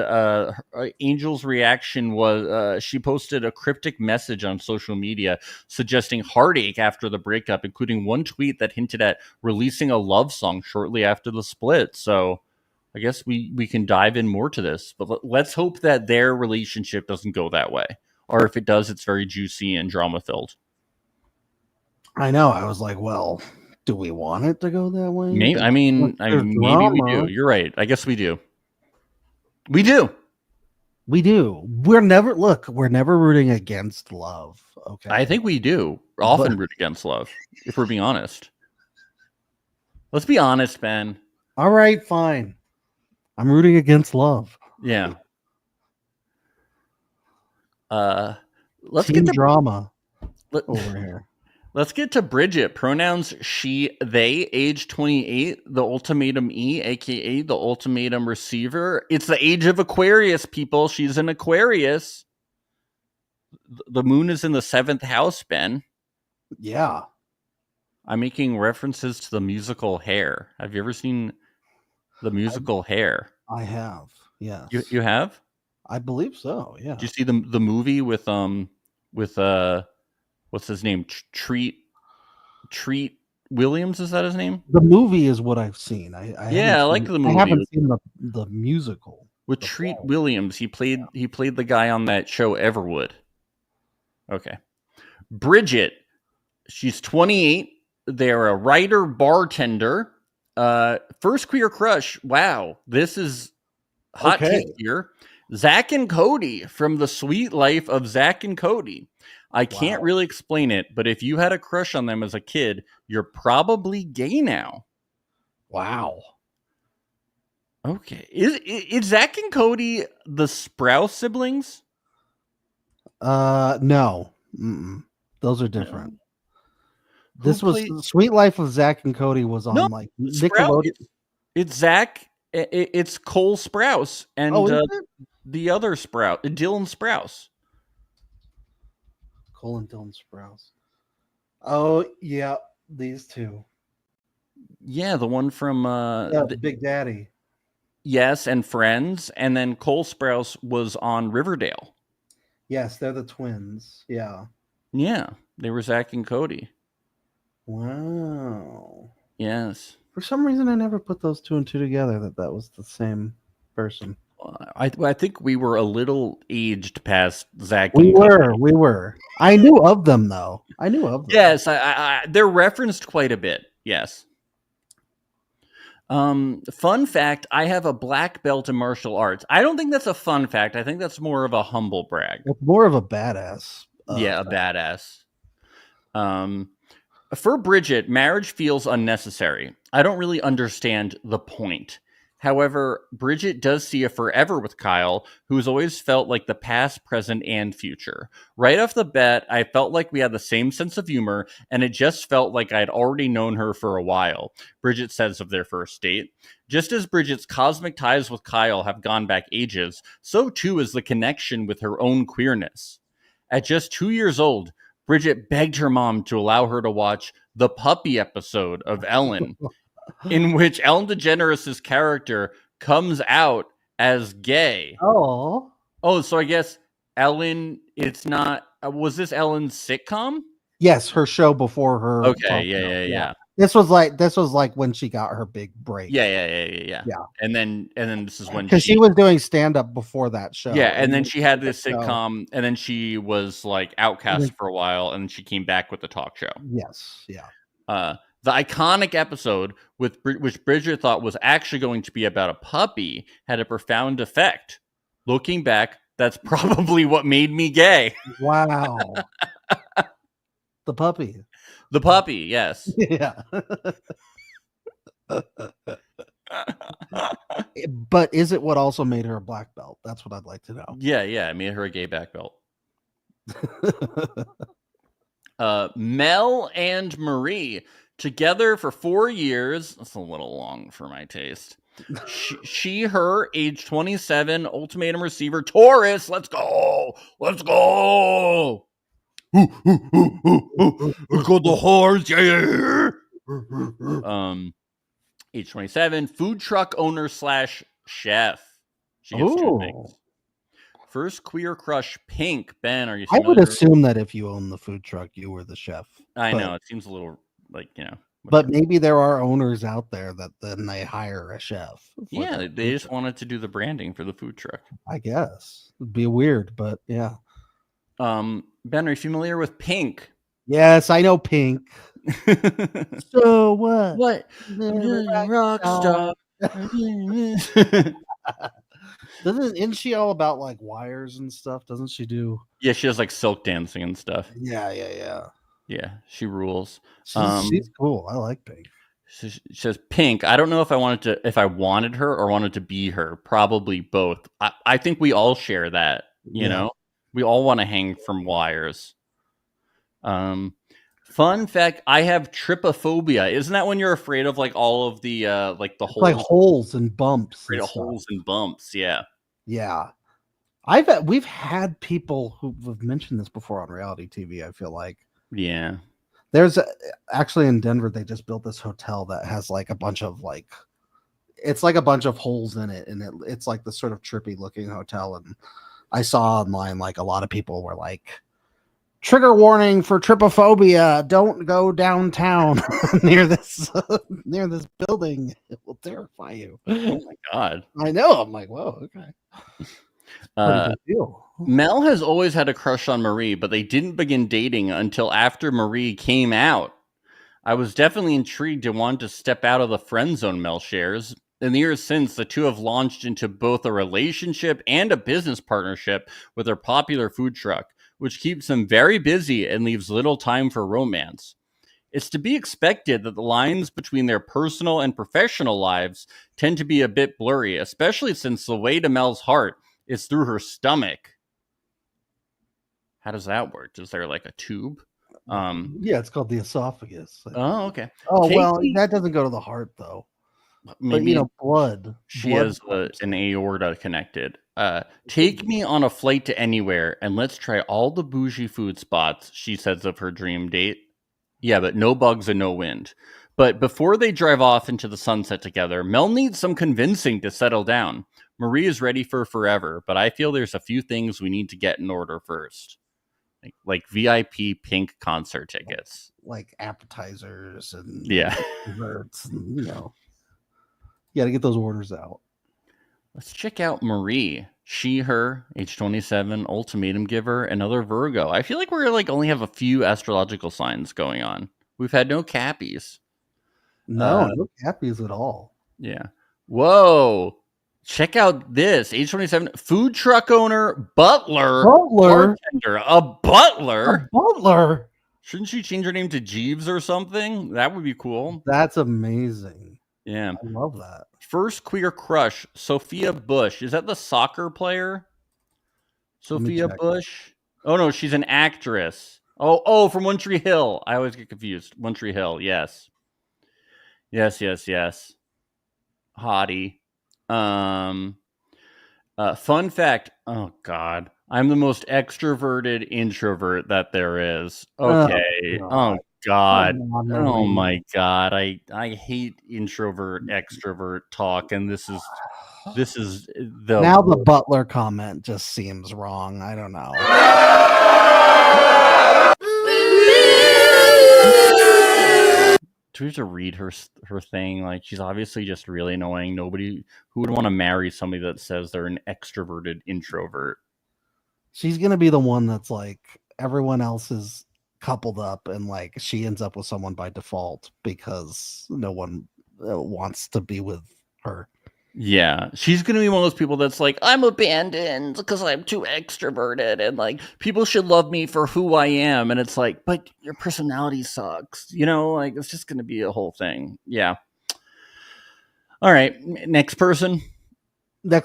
Angel's reaction was she posted a cryptic message on social media suggesting heartache after the breakup, including one tweet that hinted at releasing a love song shortly after the split. So I guess we can dive in more to this, but let's hope that their relationship doesn't go that way. Or if it does, it's very juicy and drama filled. I know. I was like, well, do we want it to go that way? Maybe, maybe we do. You're right. I guess we do. We do. We're never rooting against love. Okay. I think we do often root against love, if we're being honest. Let's be honest, Ben. All right, fine. I'm rooting against love. Yeah. Let's Team get to drama over here. Let's get to Bridget. Pronouns she, they, age 28, the ultimatum E, aka the ultimatum receiver. It's the age of Aquarius, people. She's an Aquarius. The moon is in the 7th house, Ben. Yeah. I'm making references to the musical Hair. Have you ever seen the musical Hair? I have. Yes. You have? I believe so. Yeah. Did you see the movie with what's his name? Treat Williams, is that his name? The movie is what I've seen. I like the movie. I haven't seen the musical. With Treat Williams, he played the guy on that show Everwood. Okay. Bridget, she's 28. They're a writer, bartender. First queer crush. Wow, this is hot take here. Zach and Cody from The Sweet Life of Zach and Cody. I can't really explain it, but if you had a crush on them as a kid, you're probably gay now. Wow. Okay. Is Zach and Cody the Sprouse siblings? No. Mm-mm. Those are different. This was Sweet Life of Zach and Cody was on like Nickelodeon. It's Zach. It's Cole Sprouse and the other Sprouse, Dylan Sprouse. Cole and Dylan Sprouse. Oh yeah, these two. Yeah, the one from Big Daddy. Yes, and Friends, and then Cole Sprouse was on Riverdale. Yes, they're the twins. Yeah. Yeah, they were Zach and Cody. Wow. Yes. For some reason, I never put those two and two together. That was the same person. I think we were a little aged past Zach. We and were. Cody. We were. I knew of them though. I knew of them. Yes, they're referenced quite a bit. Yes. Fun fact: I have a black belt in martial arts. I don't think that's a fun fact. I think that's more of a humble brag. It's more of a badass. Yeah, a badass. For Bridget, marriage feels unnecessary. I don't really understand the point. However, Bridget does see a forever with Kyle, who's always felt like the past, present, and future. Right off the bat, I felt like we had the same sense of humor, and it just felt like I'd already known her for a while, Bridget says of their first date. Just as Bridget's cosmic ties with Kyle have gone back ages, so too is the connection with her own queerness. At just 2 years old, Bridget begged her mom to allow her to watch the puppy episode of Ellen, in which Ellen DeGeneres' character comes out as gay. Oh. Oh, so I guess Ellen, it's not, was this Ellen's sitcom? Yes, her show before her. Okay, yeah. This was like when she got her big break. Yeah. And then this is when because she was doing stand up before that show. Yeah, and then she had this sitcom, and then she was like outcast for a while, and then she came back with the talk show. Yes, yeah. The iconic episode with which Bridget thought was actually going to be about a puppy had a profound effect. Looking back, that's probably what made me gay. Wow. The puppy. The puppy, yes. Yeah. But is it what also made her a black belt? That's what I'd like to know. Yeah, it made her a gay black belt. Mel and Marie together for 4 years. That's a little long for my taste. Her, age 27, ultimatum receiver, Taurus. Let's go. Let's go. Let's go the horse. Yeah. Age 27, food truck owner / chef. She gets two things. First queer crush, Pink. Ben, are you familiar? I would assume that if you own the food truck, you were the chef. I know. It seems a little like, whatever. But maybe there are owners out there that then they hire a chef. Yeah, they just wanted to do the branding for the food truck. I guess. It'd be weird, but yeah. Ben, are you familiar with Pink? Yes, I know Pink. So what? What? Rock star. Isn't she all about like wires and stuff? Doesn't she do? Yeah, she does like silk dancing and stuff. Yeah. Yeah, she rules. She's cool. I like Pink. She says Pink. I don't know if I wanted her or wanted to be her. Probably both. I think we all share that. You know, we all want to hang from wires. Fun fact: I have trypophobia. Isn't that when you're afraid of like all of the like the holes, like holes and bumps? Afraid of holes and bumps. Yeah. We've had people who have mentioned this before on reality TV. I feel like. Yeah. There's actually in Denver, they just built this hotel that has like a bunch of like, it's like a bunch of holes in it, and it's like this sort of trippy looking hotel. And I saw online like a lot of people were like, trigger warning for trypophobia. Don't go downtown near this building. It will terrify you. Oh my God. I know. I'm like, whoa, okay. Mel has always had a crush on Marie, but they didn't begin dating until after Marie came out. I was definitely intrigued and wanted to step out of the friend zone, Mel shares. In the years since, the two have launched into both a relationship and a business partnership with their popular food truck, which keeps them very busy and leaves little time for romance. It's to be expected that the lines between their personal and professional lives tend to be a bit blurry, especially since the way to Mel's heart is through her stomach. How does that work? Is there like a tube? Yeah, it's called the esophagus. Oh, okay. That doesn't go to the heart though. Maybe but blood. She has an aorta connected. Take me on a flight to anywhere and let's try all the bougie food spots, she says of her dream date. Yeah, but no bugs and no wind. But before they drive off into the sunset together, Mel needs some convincing to settle down. Marie is ready for forever, but I feel there's a few things we need to get in order first. like VIP pink concert tickets. Like appetizers and desserts, and, you got to get those orders out. Let's check out Marie. She, her, age 27, ultimatum giver, another Virgo. I feel like we're like only have a few astrological signs going on. We've had no Cappies. No Cappies at all. Yeah. Whoa. Check out this. Age 27, food truck owner, butler. Bartender. A butler? A butler? Shouldn't she change her name to Jeeves or something? That would be cool. That's amazing. Yeah. I love that. First queer crush, Sophia Bush. Is that the soccer player? Sophia Bush? Oh, no, she's an actress. Oh, from One Tree Hill. I always get confused. One Tree Hill, yes. Yes. Hottie. Fun fact. Oh, God. I'm the most extroverted introvert that there is. Okay. Oh, God. Oh, my God. I hate introvert extrovert talk, and this is the now the butler comment just seems wrong. I don't know. Do we have to read her thing? Like, she's obviously just really annoying. Nobody who would want to marry somebody that says they're an extroverted introvert. She's gonna be the one that's like everyone else is coupled up, and like she ends up with someone by default because no one wants to be with her. Yeah, she's gonna be one of those people that's like, I'm abandoned because I'm too extroverted, and like people should love me for who I am. And it's like, but your personality sucks, like it's just gonna be a whole thing. Yeah. All right, next person. Yeah.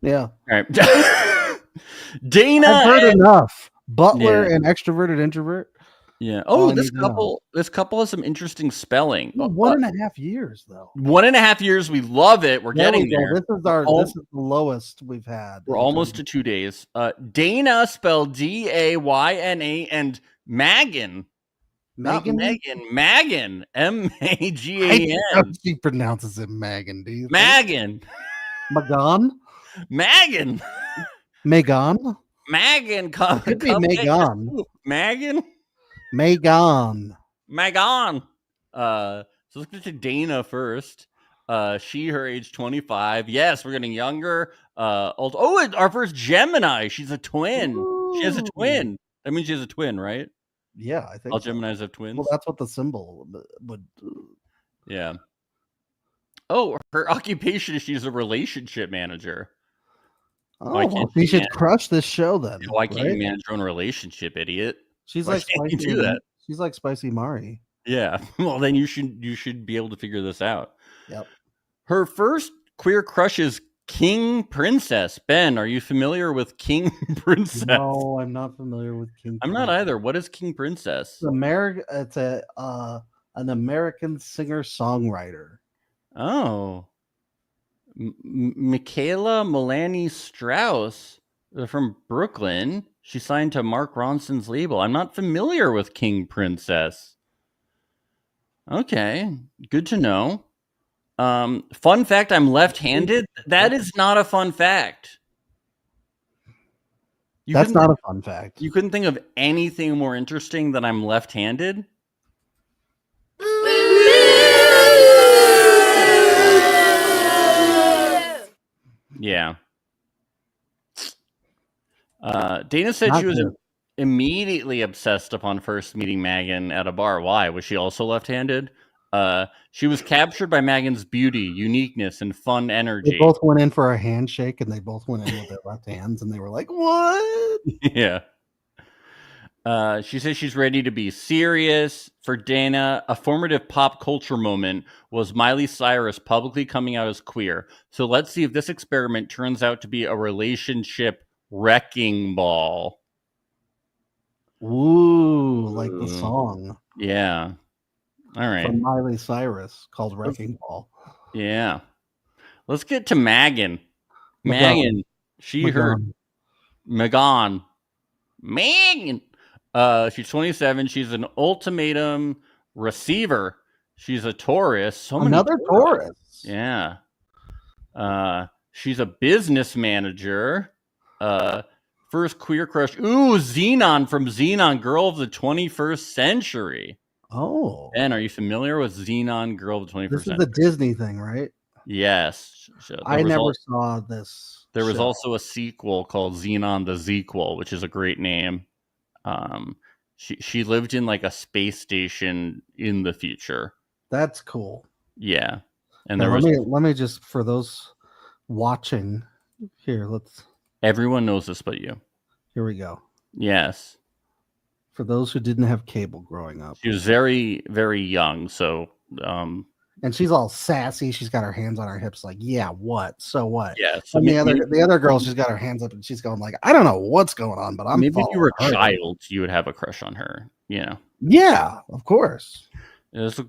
All right. Dana. I've heard enough. Butler and extroverted introvert. Yeah. Oh, this couple has some interesting spelling. 1.5 years though. 1.5 years. We love it. We're getting there. This is the lowest we've had. We're almost to 2 days. Dana, spelled Dayna, and Magan. Not Megan. Magan. Magan. She pronounces it Magan. Do you? Magan. Magan. Magan. Megan. Magan. Could be Megan. Magan. Megan. So let's get to Dana first. She, her age 25. Yes, we're getting younger. Our first Gemini. She's a twin. Ooh. She has a twin. That means she has a twin, right? Yeah, I think all Geminis have twins. Well, that's what the symbol would. Yeah. Oh, her occupation is she's a relationship manager. We should crush this show then. Why can't you manage your own relationship, idiot? She's like spicy. Do that. She's like Spicy Mari. Yeah. Well, then you should be able to figure this out. Yep. Her first queer crush is King Princess. Ben, are you familiar with King Princess? No, I'm not familiar with King. I'm not either. What is King Princess? It's an American singer-songwriter. Oh. Michaela Melanie Strauss from Brooklyn. She signed to Mark Ronson's label. I'm not familiar with King Princess. Okay, good to know. Fun fact, I'm left-handed. That is not a fun fact. That's not a fun fact. You couldn't think of anything more interesting than I'm left-handed? Yeah. Dana said she was immediately obsessed upon first meeting Megan at a bar. Why? Was she also left-handed? She was captured by Megan's beauty, uniqueness, and fun energy. They both went in for a handshake, and they both went in with their left hands, and they were like, what? Yeah. She says she's ready to be serious. For Dana, a formative pop culture moment was Miley Cyrus publicly coming out as queer. So let's see if this experiment turns out to be a relationship wrecking ball. Ooh, like the song. Yeah. All right. From Miley Cyrus called Wrecking Ball. Yeah. Let's get to Megan. Megan. Megan. She's 27. She's an ultimatum receiver. She's a Taurus. Another Taurus. Yeah. She's a business manager. First queer crush. Ooh, Xenon from Xenon, Girl of the 21st Century. Oh, Ben, are you familiar with Xenon, Girl of the 21st this is Century? the Disney thing, right? Yes. So I never saw this. There was show. also a sequel called Xenon the Sequel, which is a great name. She lived in like a space station in the future. That's cool. Yeah. And Now, there was let me just, for those watching here, everyone knows this but you. here we go. Yes. For those who didn't have cable growing up. She was very, very young, so and she's all sassy. She's got her hands on her hips, like, yeah, what? So what? yeah. So And the other girl, she's got her hands up and she's going like, I don't know what's going on, but I'm maybe if you were a her. child, you would have a crush on her. You know. Yeah, of course. There was a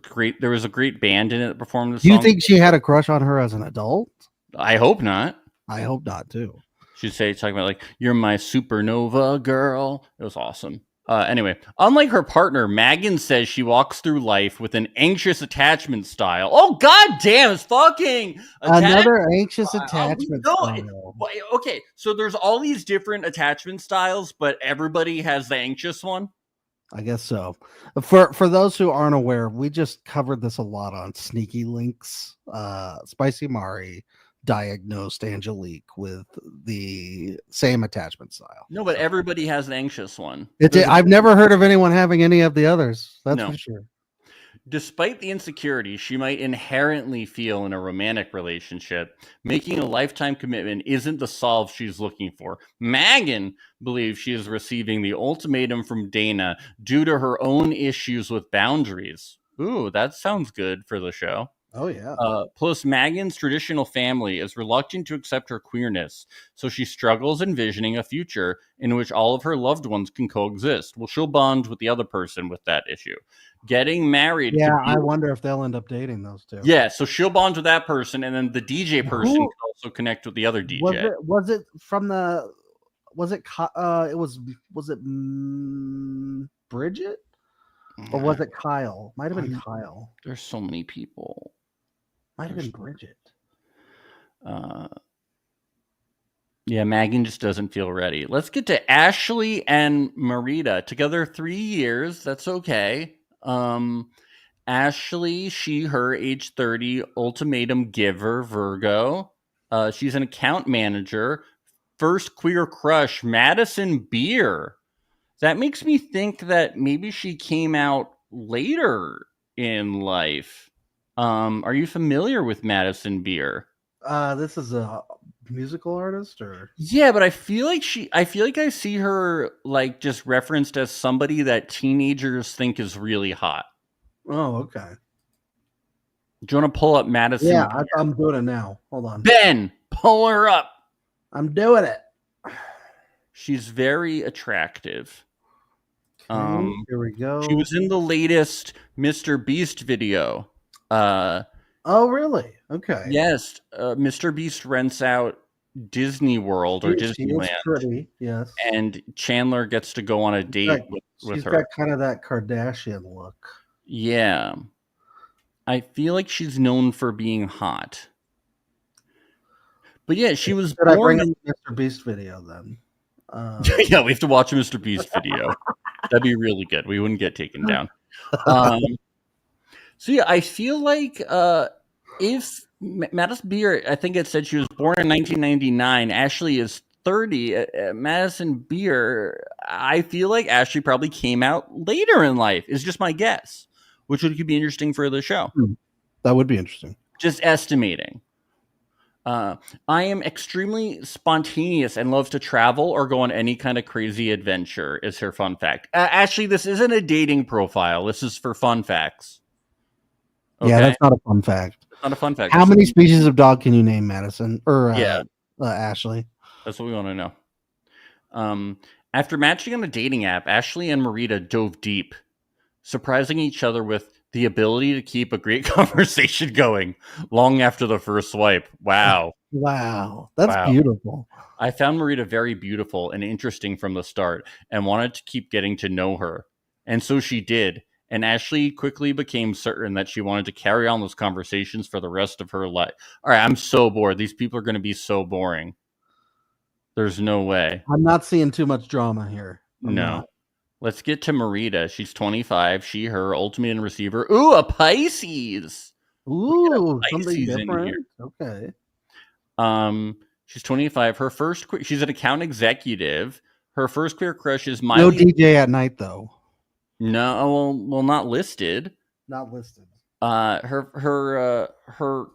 great band in it that performed this Do song. you think she had a crush on her as an adult? I hope not. I hope not too. She'd say talking about like, you're my supernova girl. It was awesome. Anyway, unlike her partner, Megan says she walks through life with an anxious attachment style. Oh, god damn, it's fucking another anxious attachment style. Okay, so there's all these different attachment styles, but everybody has the anxious one. I guess so. For those who aren't aware, we just covered this a lot on Sneaky Links. Spicy Mari diagnosed Angelique with the same attachment style. No, but everybody has an anxious one. I've never heard of anyone having any of the others. That's for sure. Despite the insecurity she might inherently feel in a romantic relationship, making a lifetime commitment isn't the solve she's looking for. Megan believes she is receiving the ultimatum from Dana due to her own issues with boundaries. Ooh, that sounds good for the show. Oh, yeah. Plus, Megan's traditional family is reluctant to accept her queerness, so she struggles envisioning a future in which all of her loved ones can coexist. Well, she'll bond with the other person with that issue. Getting married. Yeah, I wonder if they'll end up dating those two. Yeah, so she'll bond with that person, and then the DJ person can also connect with the other DJ. Was it from the? Was it? Bridget? Or was it Kyle? Might have been Kyle. There's so many people. Might have been Bridget. Yeah, Megan just doesn't feel ready. Let's get to Ashley and Marita. Together 3 years. That's okay. Ashley, she, her, age 30, ultimatum giver, Virgo. She's an account manager. First queer crush, Madison Beer. That makes me think that maybe she came out later in life. Are you familiar with Madison Beer? This is a musical artist, or? Yeah, but I feel like I see her like just referenced as somebody that teenagers think is really hot. Oh, okay. Do you want to pull up Madison? Yeah, I'm doing it now. Hold on. Ben, pull her up. I'm doing it. She's very attractive. Here we go. She was in the latest Mr. Beast video. Oh, really? Okay. Yes, Mr. Beast rents out Disney World or Disneyland. She is pretty, yes. And Chandler gets to go on a date with her. She's got kind of that Kardashian look. Yeah. I feel like she's known for being hot. But yeah, she was born. I bring in up the Mr. Beast video then. Yeah, we have to watch a Mr. Beast video. That'd be really good. We wouldn't get taken down. So yeah, I feel like if Madison Beer, I think it said she was born in 1999. Ashley is 30. Madison Beer, I feel like Ashley probably came out later in life. Is just my guess, which could be interesting for the show. That would be interesting. Just estimating. I am extremely spontaneous and love to travel or go on any kind of crazy adventure, is her fun fact. Ashley, this isn't a dating profile. This is for fun facts. Okay? Yeah, that's not a fun fact. Not a fun fact. How many species of dog can you name, Madison? Or Ashley? That's what we want to know. After matching on a dating app, Ashley and Marita dove deep, surprising each other with the ability to keep a great conversation going long after the first swipe. Wow. Wow. That's beautiful. I found Marita very beautiful and interesting from the start and wanted to keep getting to know her. And so she did. And Ashley quickly became certain that she wanted to carry on those conversations for the rest of her life. All right, I'm so bored. These people are going to be so boring. There's no way. I'm not seeing too much drama here. I'm No. not. Let's get to Marita. She's 25. She, her, ultimate receiver. Ooh, a Pisces. Ooh, something Pisces in here. different. Okay. She's 25. Her first, she's an account executive. Her first queer crush is No Miley. DJ at night though. No, well, not listed. Not listed. Her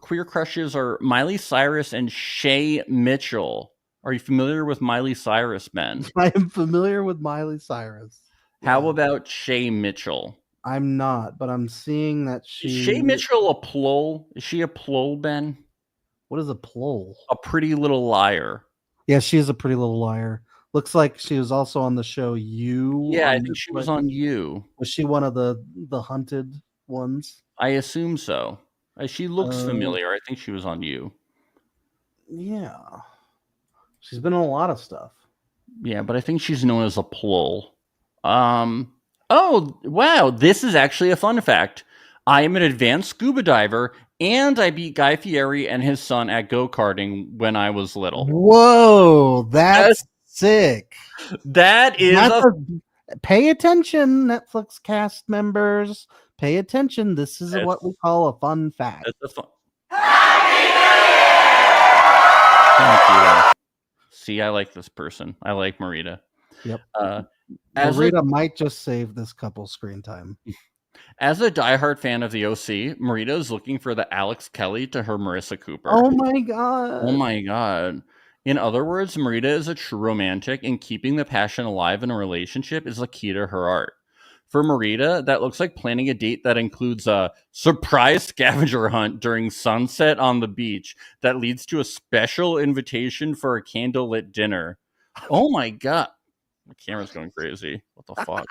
queer crushes are Miley Cyrus and Shay Mitchell. Are you familiar with Miley Cyrus, Ben? I am familiar with Miley Cyrus. How about Shay Mitchell? I'm not, but I'm seeing that Is Shay Mitchell a plol? Is she a plol, Ben? What is a plol? A Pretty Little Liar. Yeah, she is a pretty little liar. Looks like she was also on the show You. Yeah, I think she was on You. Was she one of the hunted ones? I assume so. She looks familiar. I think she was on You. Yeah. She's been in a lot of stuff. Yeah, but I think she's known as a plol. Oh, wow. This is actually a fun fact. I am an advanced scuba diver, and I beat Guy Fieri and his son at go-karting when I was little. Whoa, that's sick. That is pay attention, Netflix cast members. Pay attention. This is what we call a fun fact. That's a fun. Thank you. See, I like this person. I like Marita. Yep. Marita might just save this couple screen time. As a diehard fan of the OC, Marita is looking for the Alex Kelly to her Marissa Cooper. Oh my god. Oh my god. In other words, Marita is a true romantic, and keeping the passion alive in a relationship is the key to her art. For Marita, that looks like planning a date that includes a surprise scavenger hunt during sunset on the beach that leads to a special invitation for a candlelit dinner. Oh my god. The camera's going crazy. What the fuck?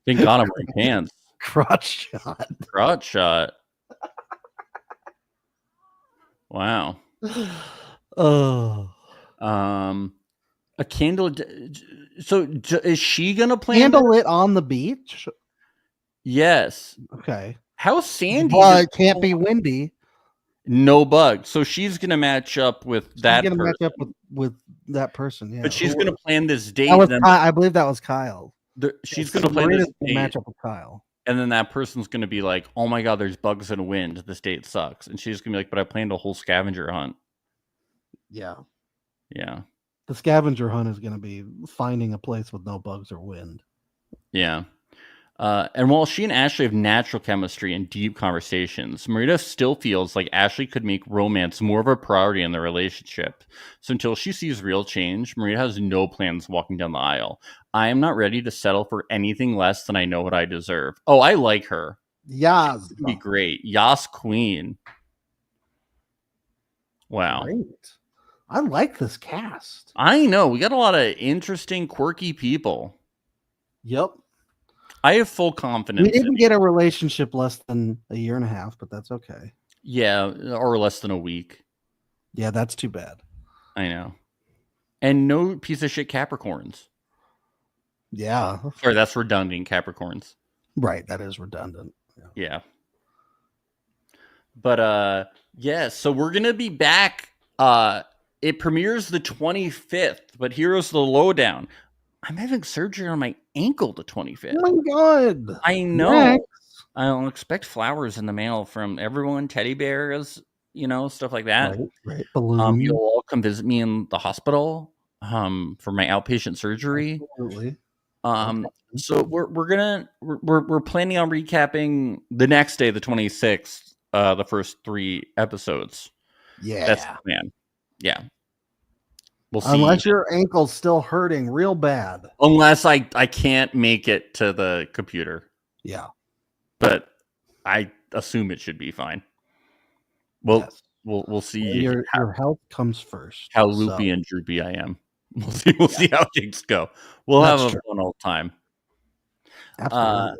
Thank God I'm wearing pants. Crotch shot. Crotch shot. Wow. Oh. A candle. So is she gonna plan candle lit on the beach? Yes. Okay. How sandy? Well, it can't be windy. No bug. So she's gonna match up with that. She's gonna match up with that person. Yeah. But she's gonna plan this date. I believe that was Kyle. She's gonna plan this date, match up with Kyle. And then that person's gonna be like, "Oh my god, there's bugs and wind. This date sucks." And she's gonna be like, "But I planned a whole scavenger hunt." Yeah. Yeah. The scavenger hunt is going to be finding a place with no bugs or wind. Yeah. And while she and Ashley have natural chemistry and deep conversations, Marita still feels like Ashley could make romance more of a priority in the relationship. So until she sees real change, Marita has no plans walking down the aisle. I am not ready to settle for anything less than I know what I deserve. Oh, I like her. Yeah. She's gonna be great. Yas Queen. Wow. Great. I like this cast. I know. We got a lot of interesting, quirky people. Yep. I have full confidence. We didn't get a relationship less than a year and a half, but that's okay. Yeah, or less than a week. Yeah, that's too bad. I know. And no piece of shit Capricorns. Yeah. Sorry, that's redundant, Capricorns. Right, that is redundant. Yeah. But yeah, so we're gonna be back. It premieres the 25th, but here's the lowdown. I'm having surgery on my ankle the 25th. Oh my god. I know. Next. I don't expect flowers in the mail from everyone, teddy bears, stuff like that. Right. Balloons. You'll all come visit me in the hospital for my outpatient surgery. Absolutely. So we're planning on recapping the next day, the 26th, the first 3 episodes. Yeah. That's the plan. Yeah. We'll see. Unless your ankle's still hurting real bad. Unless I can't make it to the computer. Yeah. But I assume it should be fine. Well, yes. we'll see. Your health comes first. How loopy and droopy I am. We'll see how things go. We'll have a fun old time. Absolutely.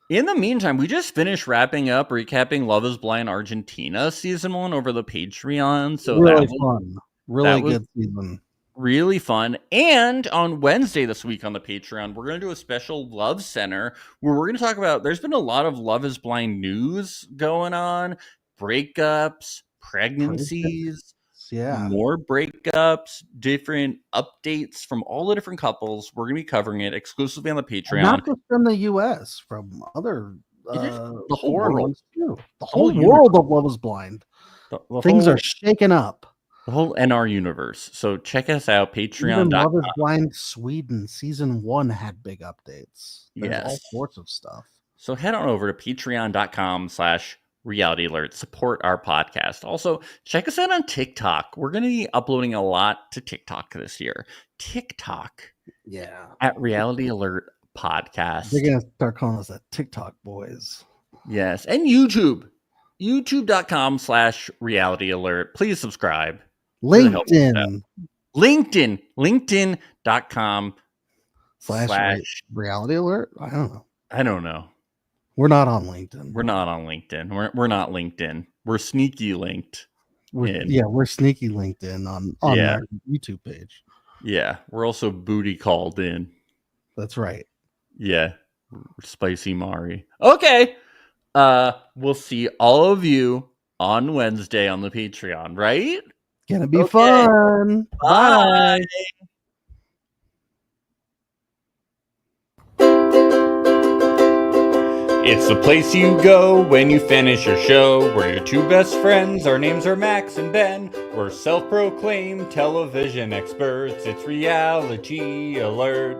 In the meantime, we just finished wrapping up, recapping Love is Blind Argentina season 1 over the Patreon. So really fun. Really good season. Really fun. And on Wednesday this week on the Patreon, we're going to do a special Love Center where we're going to talk about, there's been a lot of Love is Blind news going on, breakups, pregnancies, Yeah. More breakups, different updates from all the different couples. We're going to be covering it exclusively on the Patreon. Not just from the U.S., from other The whole foreign world. ones too. The whole whole world of Love is Blind. The Things whole, are shaken up. the whole NR universe. So check us out, Even Patreon. Love is Blind Sweden season 1 had big updates. There's all Yes. sorts of stuff. So head on over to patreon.com/reality alert. Support our podcast. Also, check us out on TikTok. We're going to be uploading a lot to TikTok this year. TikTok Yeah. at Reality Alert Podcast. They're going to start calling us the TikTok boys. Yes. And YouTube. YouTube.com/reality alert. Please subscribe. Really helps us out. LinkedIn. LinkedIn.com /reality alert. I don't know. We're not on LinkedIn. We're not on LinkedIn. We're not LinkedIn. We're sneaky linked. We're sneaky LinkedIn on our YouTube page. Yeah. We're also booty called in. That's right. Yeah. Spicy Mari. Okay. We'll see all of you on Wednesday on the Patreon, right? Gonna be fun. Bye. It's the place you go when you finish your show. We're your two best friends. Our names are Max and Ben. We're self-proclaimed television experts. It's Reality Alert.